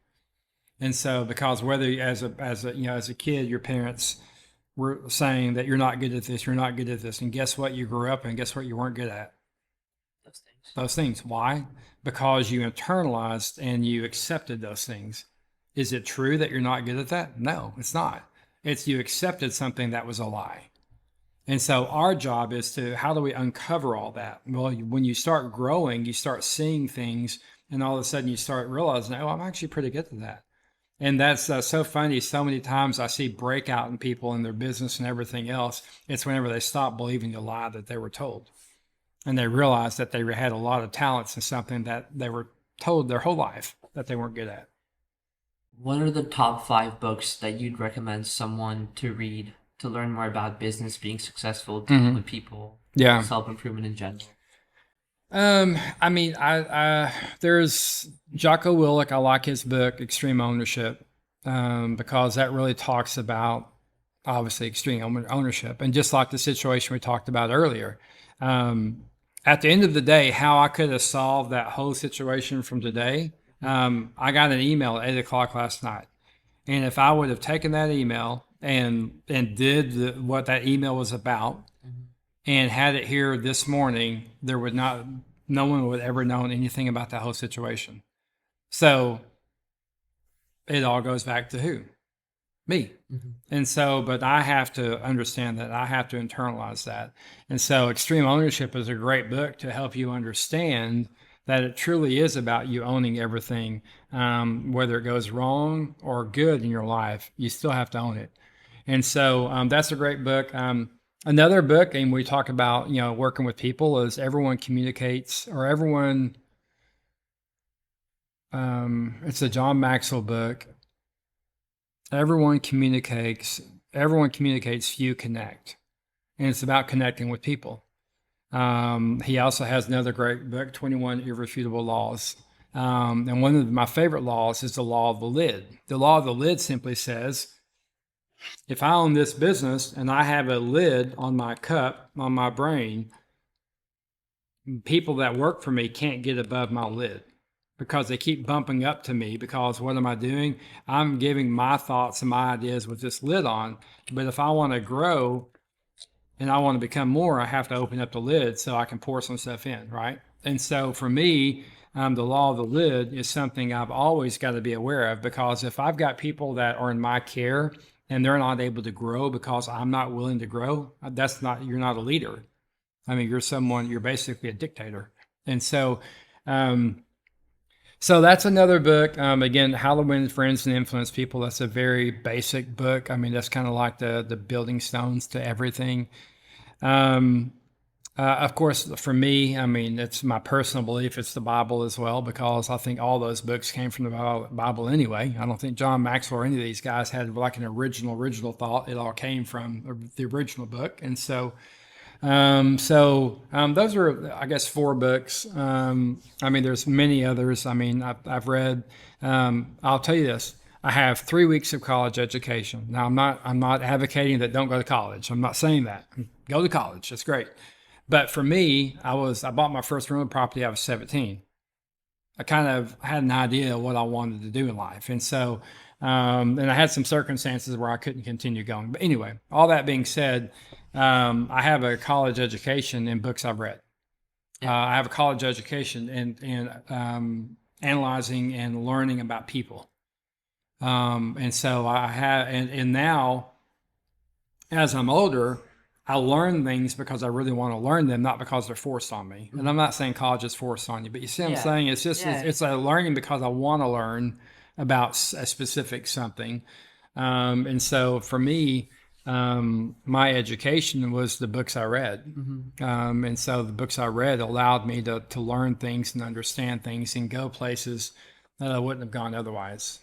And so, because whether as a kid, your parents were saying that you're not good at this, you're not good at this, and guess what? You grew up and guess what? You weren't good at those things. Why? Because you internalized and you accepted those things. Is it true that you're not good at that? No, it's not. It's you accepted something that was a lie. And so our job is how do we uncover all that? Well, when you start growing, you start seeing things, and all of a sudden you start realizing, oh, I'm actually pretty good at that. And that's so funny. So many times I see breakout in people in their business and everything else. It's whenever they stop believing the lie that they were told. And they realize that they had a lot of talents in something that they were told their whole life that they weren't good at. What are the top 5 books that you'd recommend someone to read to learn more about business, being successful, dealing with people, Yeah. self-improvement in general? I mean, there's Jocko Willink. I like his book, Extreme Ownership, because that really talks about obviously extreme ownership. And just like the situation we talked about earlier, um, at the end of the day, how I could have solved that whole situation from today, I got an email at 8 o'clock last night. And if I would have taken that email and did what that email was about, and had it here this morning, there would not, no one would ever known anything about that whole situation. So it all goes back to who? Me. And so, but I have to understand that. I have to internalize that. And so, Extreme Ownership is a great book to help you understand that it truly is about you owning everything, whether it goes wrong or good in your life, you still have to own it. And so, that's a great book. Another book, and we talk about, working with people, is Everyone Communicates, or Everyone, it's a John Maxwell book. Everyone communicates, few connect. And it's about connecting with people. He also has another great book, 21 Irrefutable Laws. And one of my favorite laws is the law of the lid. The law of the lid simply says, if I own this business and I have a lid on my cup, on my brain, people that work for me can't get above my lid because they keep bumping up to me, because what am I doing? I'm giving my thoughts and my ideas with this lid on. But if I want to grow and I want to become more, I have to open up the lid so I can pour some stuff in, right? And so for me, the law of the lid is something I've always got to be aware of, because if I've got people that are in my care and they're not able to grow because I'm not willing to grow, you're not a leader. I mean, you're basically a dictator. And so, so that's another book. Again, How to Win Friends and Influence People. That's a very basic book. I mean, that's kind of like the building stones to everything. Of course, for me, I mean, it's my personal belief. It's the Bible as well, because I think all those books came from the Bible anyway. I don't think John Maxwell or any of these guys had like an original thought. It all came from the original book. And so, those are, I guess, 4 books. I mean, there's many others. I mean, I've read. I'll tell you this: I have 3 weeks of college education. Now, I'm not advocating that don't go to college. I'm not saying that. Go to college. That's great. But for me, I bought my first rental property. I was 17. I kind of had an idea of what I wanted to do in life, and so. And I had some circumstances where I couldn't continue going. But anyway, all that being said, I have a college education in books I've read. I have a college education in analyzing and learning about people. And so I have, and now as I'm older, I learn things because I really want to learn them, not because they're forced on me. And I'm not saying college is forced on you, but you see what I'm saying? It's just, it's a learning because I want to learn about a specific something. And so for me, my education was the books I read. And so the books I read allowed me to learn things and understand things and go places that I wouldn't have gone otherwise.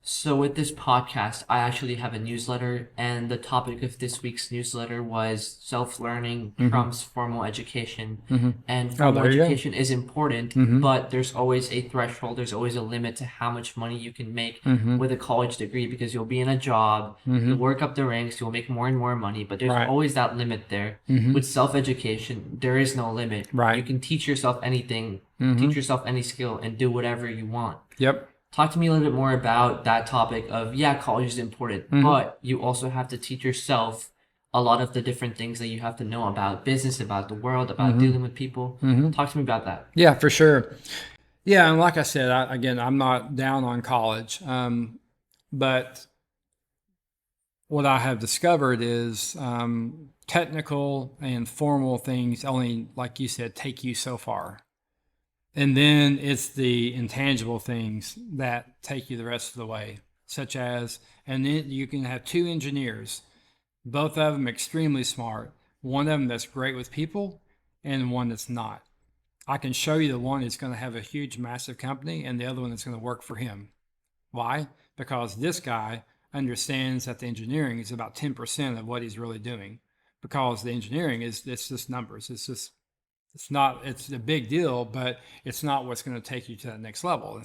So with this podcast, I actually have a newsletter, and the topic of this week's newsletter was self-learning trumps formal education. And formal education is important, but there's always a threshold. There's always a limit to how much money you can make with a college degree, because you'll be in a job, you'll work up the ranks, you'll make more and more money, but there's always that limit there. With self-education, there is no limit. You can teach yourself anything, teach yourself any skill, and do whatever you want. Yep. Talk to me a little bit more about that topic of, college is important, but you also have to teach yourself a lot of the different things that you have to know about business, about the world, about dealing with people. Talk to me about that. Yeah, for sure. Yeah, and like I said, again, I'm not down on college, but what I have discovered is technical and formal things only, like you said, take you so far. And then it's the intangible things that take you the rest of the way, such as, and then you can have 2 engineers, both of them extremely smart, one of them that's great with people and one that's not. I can show you the one that's going to have a huge, massive company and the other one that's going to work for him. Why? because this guy understands that the engineering is about 10% of what he's really doing, because the engineering it's just numbers. It's a big deal, but it's not what's going to take you to that next level.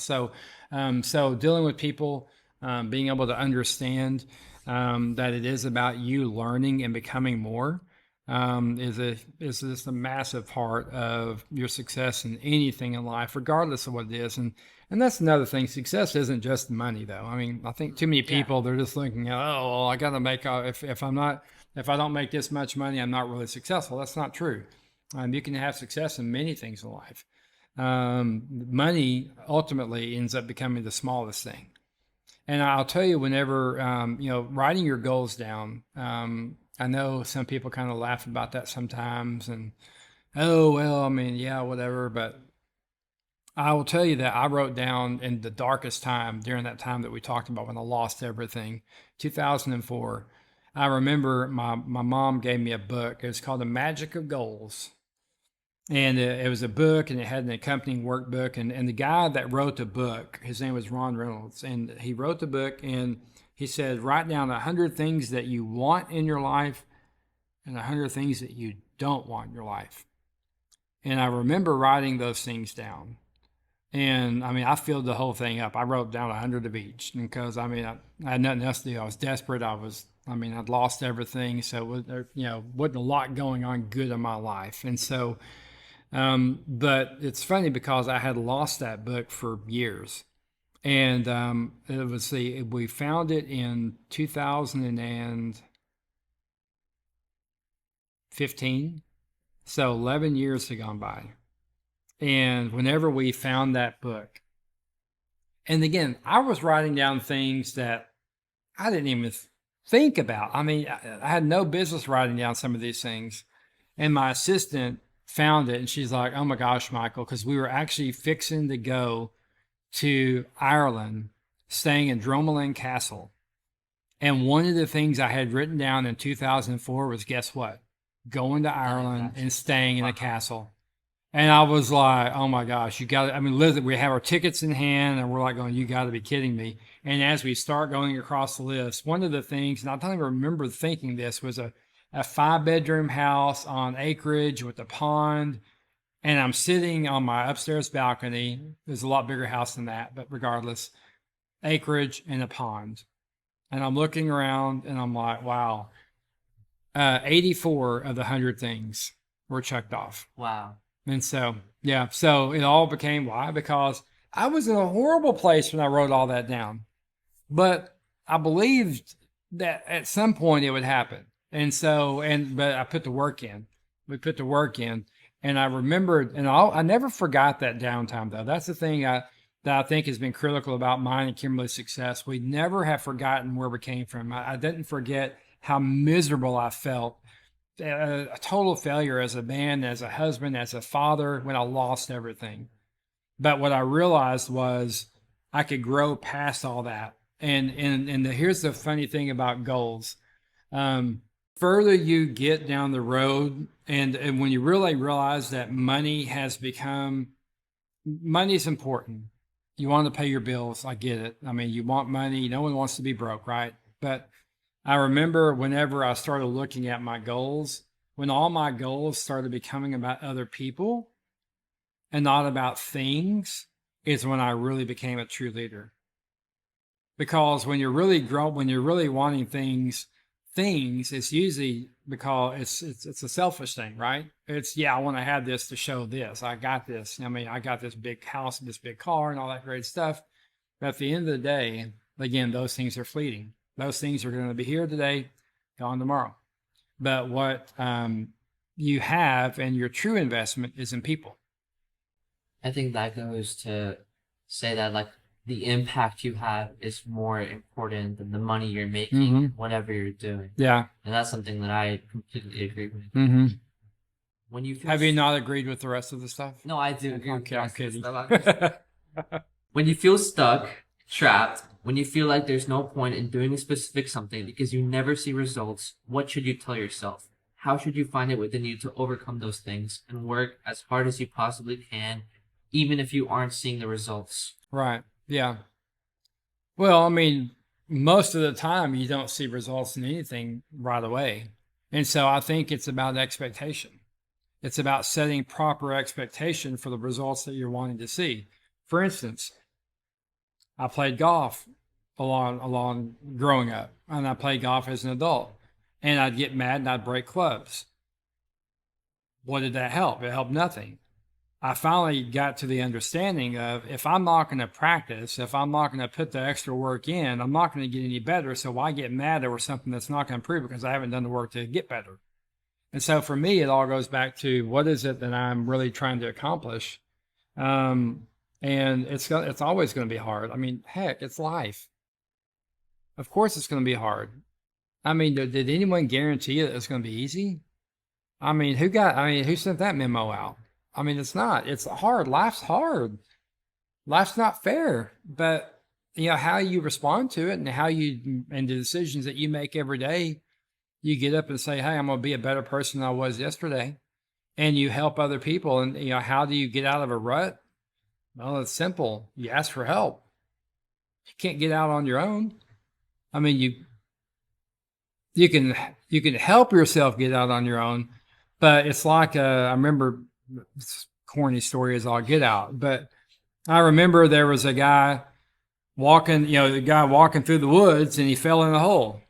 And so dealing with people, being able to understand that it is about you learning and becoming more, is just a massive part of your success in anything in life, regardless of what it is. And that's another thing. Success isn't just money, though. I mean, I think too many people, they're just looking at, oh, well, I got to make if I don't make this much money, I'm not really successful. That's not true. You can have success in many things in life. Money ultimately ends up becoming the smallest thing. And I'll tell you, whenever, writing your goals down, I know some people kind of laugh about that sometimes and, oh, well, I mean, yeah, whatever. But I will tell you that I wrote down in the darkest time, during that time that we talked about when I lost everything, 2004. I remember my mom gave me a book. It was called The Magic of Goals. And it was a book, and it had an accompanying workbook. And the guy that wrote the book, his name was Ron Reynolds. And he wrote the book, and he said, write down 100 things that you want in your life and 100 things that you don't want in your life. And I remember writing those things down. And I mean, I filled the whole thing up. I wrote down 100 of each because I had nothing else to do. I was desperate. I'd lost everything. So, wasn't a lot going on good in my life. And so, but it's funny because I had lost that book for years. And we found it in 2015. So 11 years had gone by. And whenever we found that book, and again, I was writing down things that I didn't even think about. I mean, I had no business writing down some of these things. And my assistant found it, and she's like, oh my gosh, Michael, because we were actually fixing to go to Ireland, staying in Dromelin Castle. And one of the things I had written down in 2004 was, guess what? Going to Ireland and staying in a castle. And I was like, oh my gosh, literally, we have our tickets in hand, and we're like going, you got to be kidding me. And as we start going across the list, one of the things, and I don't even remember thinking this, was a 5-bedroom house on acreage with a pond. And I'm sitting on my upstairs balcony. There's a lot bigger house than that, but regardless, acreage and a pond. And I'm looking around, and I'm like, wow, 84 of the 100 things were checked off. Wow. And so it all became why? Because I was in a horrible place when I wrote all that down. But I believed that at some point it would happen. And so, but I put the work in. We put the work in. And I remembered, and I never forgot that downtime, though. That's the thing that I think has been critical about mine and Kimberly's success. We never have forgotten where we came from. I didn't forget how miserable I felt. A total failure as a man, as a husband, as a father, when I lost everything. But what I realized was I could grow past all that. And here's the funny thing about goals. Further you get down the road, and when you really realize that money's important. You want to pay your bills. I get it. I mean, you want money. No one wants to be broke, right? But I remember whenever I started looking at my goals, when all my goals started becoming about other people and not about things, is when I really became a true leader. Because when you're really wanting things, it's usually because it's a selfish thing, right? I want to have this to show this. I got this. I mean, I got this big house and this big car and all that great stuff. But at the end of the day, again, those things are fleeting. Those things are going to be here today, gone tomorrow. But what you have and your true investment is in people. I think that goes to say that like the impact you have is more important than the money you're making, whatever you're doing. Yeah. And that's something that I completely agree with. Mm-hmm. When you have you not agreed with the rest of the stuff? No, I do agree. Okay, I'm kidding. When you feel stuck, trapped, when you feel like there's no point in doing a specific something because you never see results, what should you tell yourself? How should you find it within you to overcome those things and work as hard as you possibly can, even if you aren't seeing the results? Right. Yeah. Well, I mean, most of the time you don't see results in anything right away. And so I think it's about expectation. It's about setting proper expectation for the results that you're wanting to see. For instance, I played golf along growing up, and I played golf as an adult. And I'd get mad and I'd break clubs. What did that help? It helped nothing. I finally got to the understanding of if I'm not going to practice, if I'm not going to put the extra work in, I'm not going to get any better. So why get mad over something that's not going to improve because I haven't done the work to get better? And so for me, it all goes back to what is it that I'm really trying to accomplish? And it's always going to be hard. I mean, heck, it's life. Of course, it's going to be hard. I mean, did anyone guarantee you that it's going to be easy? Who sent that memo out? I mean, it's not. It's hard. Life's hard. Life's not fair. But how you respond to it and and the decisions that you make every day, you get up and say, "Hey, I'm going to be a better person than I was yesterday," and you help other people. And how do you get out of a rut? Well, it's simple. You ask for help. You can't get out on your own. I mean, you can help yourself get out on your own, but it's like I remember. It's corny story as all get out, but I remember there was a guy walking through the woods and he fell in a hole.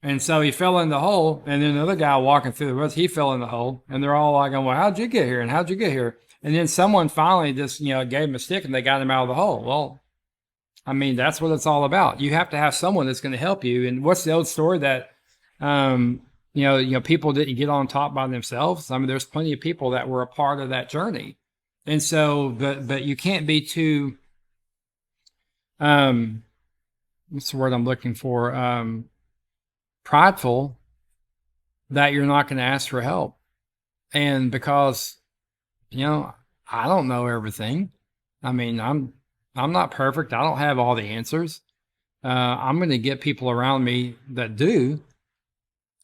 And so he fell in the hole, and then another guy walking through the woods, he fell in the hole, and they're all like, well, how'd you get here? And how'd you get here? And then someone finally just, gave him a stick and they got him out of the hole. Well, I mean, that's what it's all about. You have to have someone that's going to help you. And what's the old story that, people didn't get on top by themselves. I mean, there's plenty of people that were a part of that journey. And so, but you can't be too, what's the word I'm looking for? Prideful that you're not going to ask for help. And because, I don't know everything. I mean, I'm not perfect. I don't have all the answers. I'm going to get people around me that do.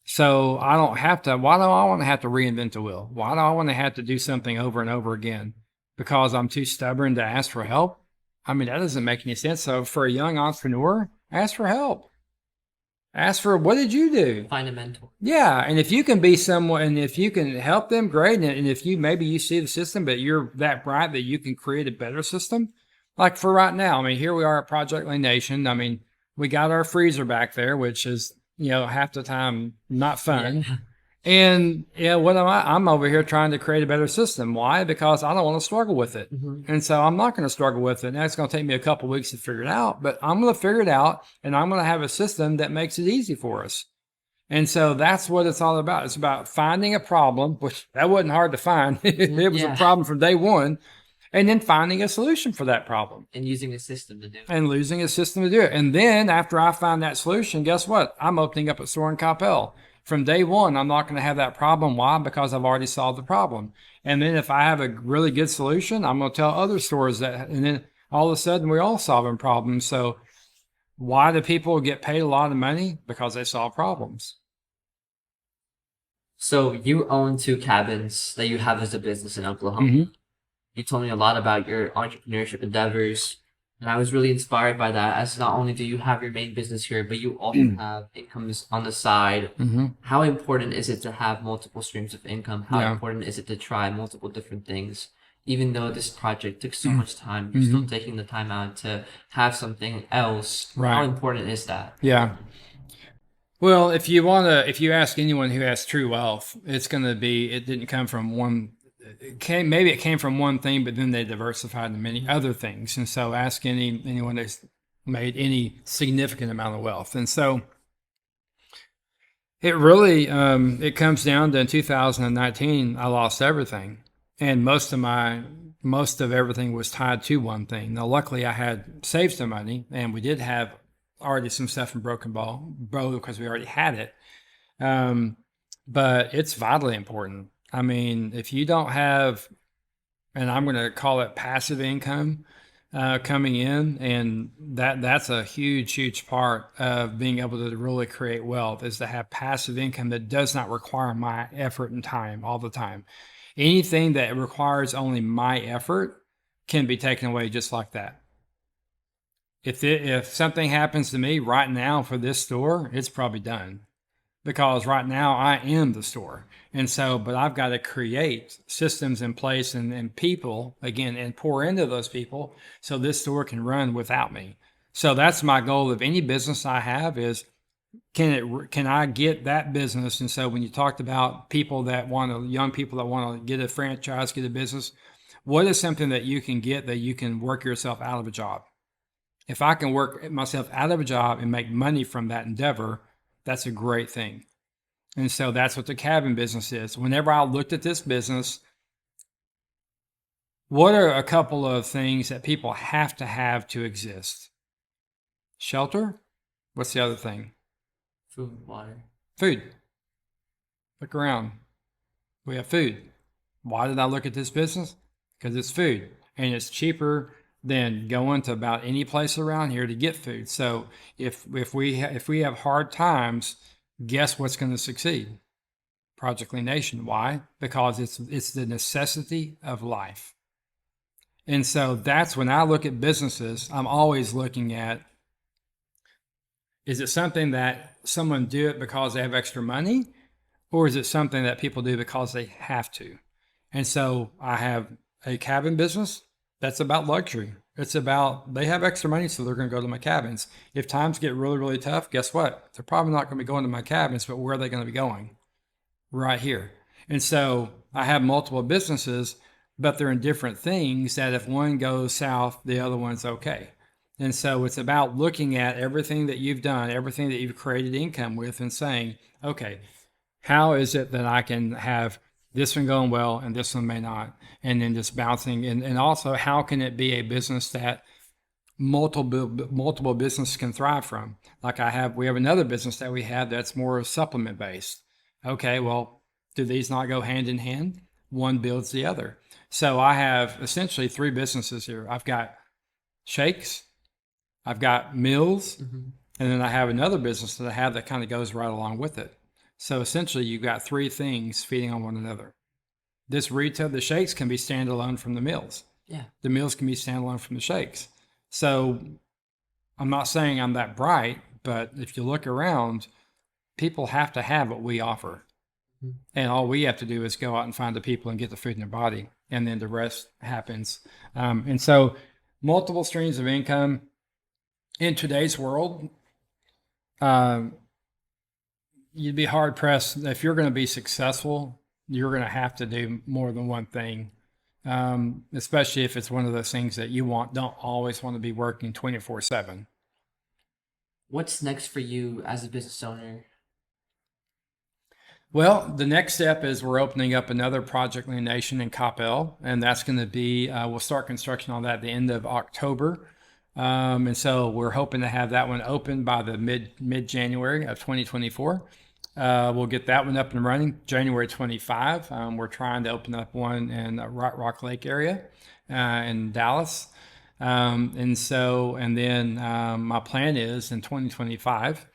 So I don't have to. Why do I want to have to reinvent the wheel? Why do I want to have to do something over and over again? Because I'm too stubborn to ask for help? I mean, that doesn't make any sense. So for a young entrepreneur, ask for help. Ask for, what did you do? Find a mentor. Yeah. And if you can be someone, and if you can help them, great. And if maybe you see the system, but you're that bright that you can create a better system. Like for right now, I mean, here we are at Project Lean Nation. I mean, we got our freezer back there, which is, half the time not fun. Yeah. And what am I? I'm over here trying to create a better system. Why? Because I don't want to struggle with it. Mm-hmm. And so I'm not going to struggle with it. Now it's going to take me a couple of weeks to figure it out, but I'm going to figure it out, and I'm going to have a system that makes it easy for us. And so that's what it's all about. It's about finding a problem, which that wasn't hard to find. It was a problem from day one. And then finding a solution for that problem. And using a system to do it. And using a system to do it. And then after I find that solution, guess what? I'm opening up at Soren Coppell. From day one, I'm not going to have that problem. Why? Because I've already solved the problem. And then if I have a really good solution, I'm going to tell other stores that, and then all of a sudden we're all solving problems. So why do people get paid a lot of money? Because they solve problems. So you own 2 cabins that you have as a business in Oklahoma. Mm-hmm. You told me a lot about your entrepreneurship endeavors, and I was really inspired by that, as not only do you have your main business here, but you also have incomes on the side. Mm-hmm. How important is it to have multiple streams of income? How important is it to try multiple different things? Even though this project took so much time, you're still taking the time out to have something else. Right. How important is that? Yeah. Well, if you ask anyone who has true wealth, it's going to be, it didn't come from one. Maybe it came from one thing, but then they diversified into many other things. And so ask anyone that's made any significant amount of wealth. And so it really, it comes down to in 2019, I lost everything. And most of everything was tied to one thing. Now, luckily I had saved some money, and we did have already some stuff in Broken Bow because we already had it. But it's vitally important. I mean, if you don't have, and I'm going to call it passive income coming in, and that's a huge, huge part of being able to really create wealth, is to have passive income that does not require my effort and time all the time. Anything that requires only my effort can be taken away just like that. If something happens to me right now for this store, it's probably done because right now I am the store. And so, but I've got to create systems in place and people again and pour into those people so this store can run without me. So that's my goal of any business I have is can I get that business? And so when you talked about people that want to, young people that want to get a franchise, get a business, what is something that you can get that you can work yourself out of a job? If I can work myself out of a job and make money from that endeavor, that's a great thing. And so that's what the cabin business is. Whenever I looked at this business, what are a couple of things that people have to exist? Shelter? What's the other thing? Food, water. Food. Look around. We have food. Why did I look at this business? Because it's food and it's cheaper than going to about any place around here to get food. So if we have hard times, guess what's going to succeed? Project Lean Nation. Why? Because it's the necessity of life. And so that's when I look at businesses, I'm always looking at, is it something that someone do it because they have extra money? Or is it something that people do because they have to? And so I have a cabin business that's about luxury. It's about they have extra money, so they're going to go to my cabins. If times get really, really tough, guess what? They're probably not going to be going to my cabins, but where are they going to be going? Right here. And so I have multiple businesses, but they're in different things that if one goes south, the other one's okay. And so it's about looking at everything that you've done, everything that you've created income with, and saying, okay, how is it that I can have this one going well and this one may not? And then just bouncing. And also, how can it be a business that multiple businesses can thrive from? Like we have another business that we have that's more supplement based. Okay, well, do these not go hand in hand? One builds the other. So I have essentially three businesses here. I've got shakes, I've got meals, and then I have another business that I have that kind of goes right along with it. So essentially, you've got three things feeding on one another. The shakes can be standalone from the meals. Yeah. The meals can be standalone from the shakes. So I'm not saying I'm that bright, but if you look around, people have to have what we offer. And all we have to do is go out and find the people and get the food in their body. And then the rest happens. And so multiple streams of income in today's world, you'd be hard pressed. If you're going to be successful, you're going to have to do more than one thing, especially if it's one of those things that don't always want to be working 24/7. What's next for you as a business owner? Well, the next step is we're opening up another Project Lean Nation in Coppell, and that's going to be, we'll start construction on that at the end of October. And so we're hoping to have that one open by the mid-January of 2024. We'll get that one up and running January 25. We're trying to open up one in Rock Lake area in Dallas. And then my plan is in 2025,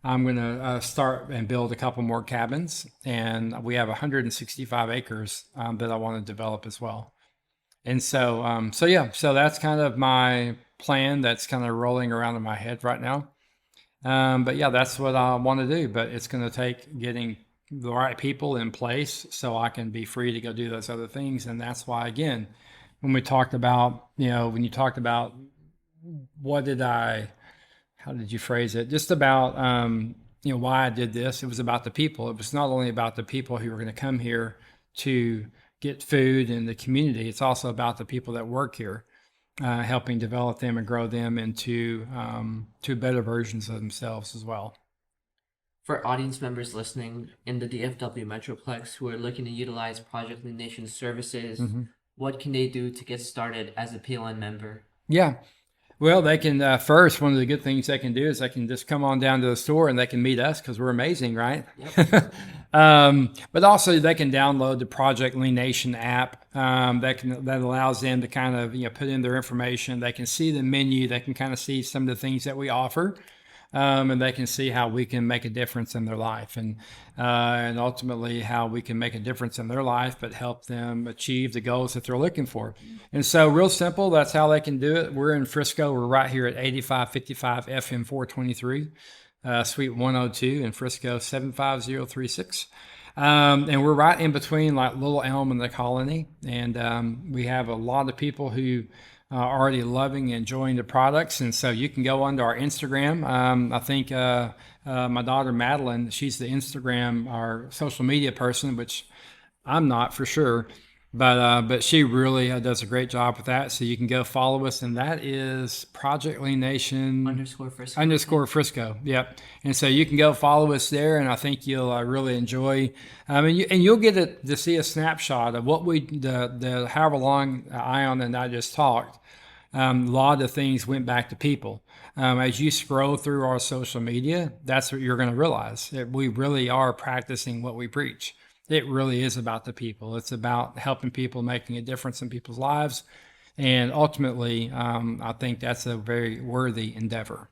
I'm going to start and build a couple more cabins. And we have 165 acres that I want to develop as well. And so that's kind of my plan that's kind of rolling around in my head right now. But yeah, that's what I want to do. But it's going to take getting the right people in place so I can be free to go do those other things. And that's why, again, when we talked about, when you talked about how did you phrase it? Just about, why I did this. It was about the people. It was not only about the people who were going to come here to get food in the community. It's also about the people that work here, helping develop them and grow them into to better versions of themselves as well. For audience members listening in the DFW Metroplex who are looking to utilize Project Lean Nation services, what can they do to get started as a PLN member? Yeah. Well, they can first, one of the good things they can do is they can just come on down to the store and they can meet us because we're amazing, right? Yep. But also they can download the Project Lean Nation app that allows them to kind of put in their information. They can see the menu. They can kind of see some of the things that we offer. and they can see how we can make a difference in their life, and ultimately how we can make a difference in their life, but help them achieve the goals that they're looking for. And so, real simple, that's how they can do it. We're in Frisco. We're right here at 8555 FM 423, Suite 102 in Frisco 75036. And we're right in between like Little Elm and the Colony. And we have a lot of people who are already loving and enjoying the products. And so you can go onto our Instagram. I think my daughter Madeline, she's the Instagram, our social media person, which I'm not for sure. But she really does a great job with that. So you can go follow us, and that is Project Lean Nation _ Frisco. Yep. And so you can go follow us there, and I think you'll really enjoy. And you'll get to see a snapshot of what the however long Ion and I just talked. A lot of things went back to people. As you scroll through our social media, that's what you're going to realize, that we really are practicing what we preach. It really is about the people. It's about helping people, making a difference in people's lives. And ultimately, I think that's a very worthy endeavor.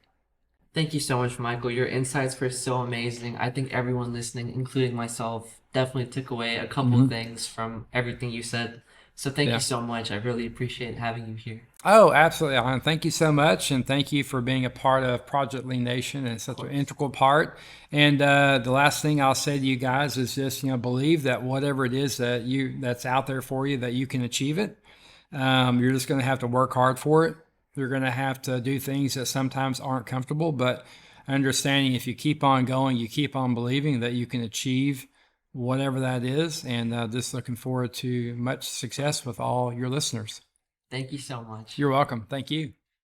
Thank you so much, Michael. Your insights were so amazing. I think everyone listening, including myself, definitely took away a couple of things from everything you said. So thank you so much. I really appreciate having you here. Oh, absolutely, Alan. Thank you so much. And thank you for being a part of Project Lean Nation and such an integral part. And the last thing I'll say to you guys is just, believe that whatever it is that's out there for you, that you can achieve it. You're just going to have to work hard for it. You're going to have to do things that sometimes aren't comfortable, but understanding if you keep on going, you keep on believing that you can achieve whatever that is. And just looking forward to much success with all your listeners. Thank you so much. You're welcome. Thank you.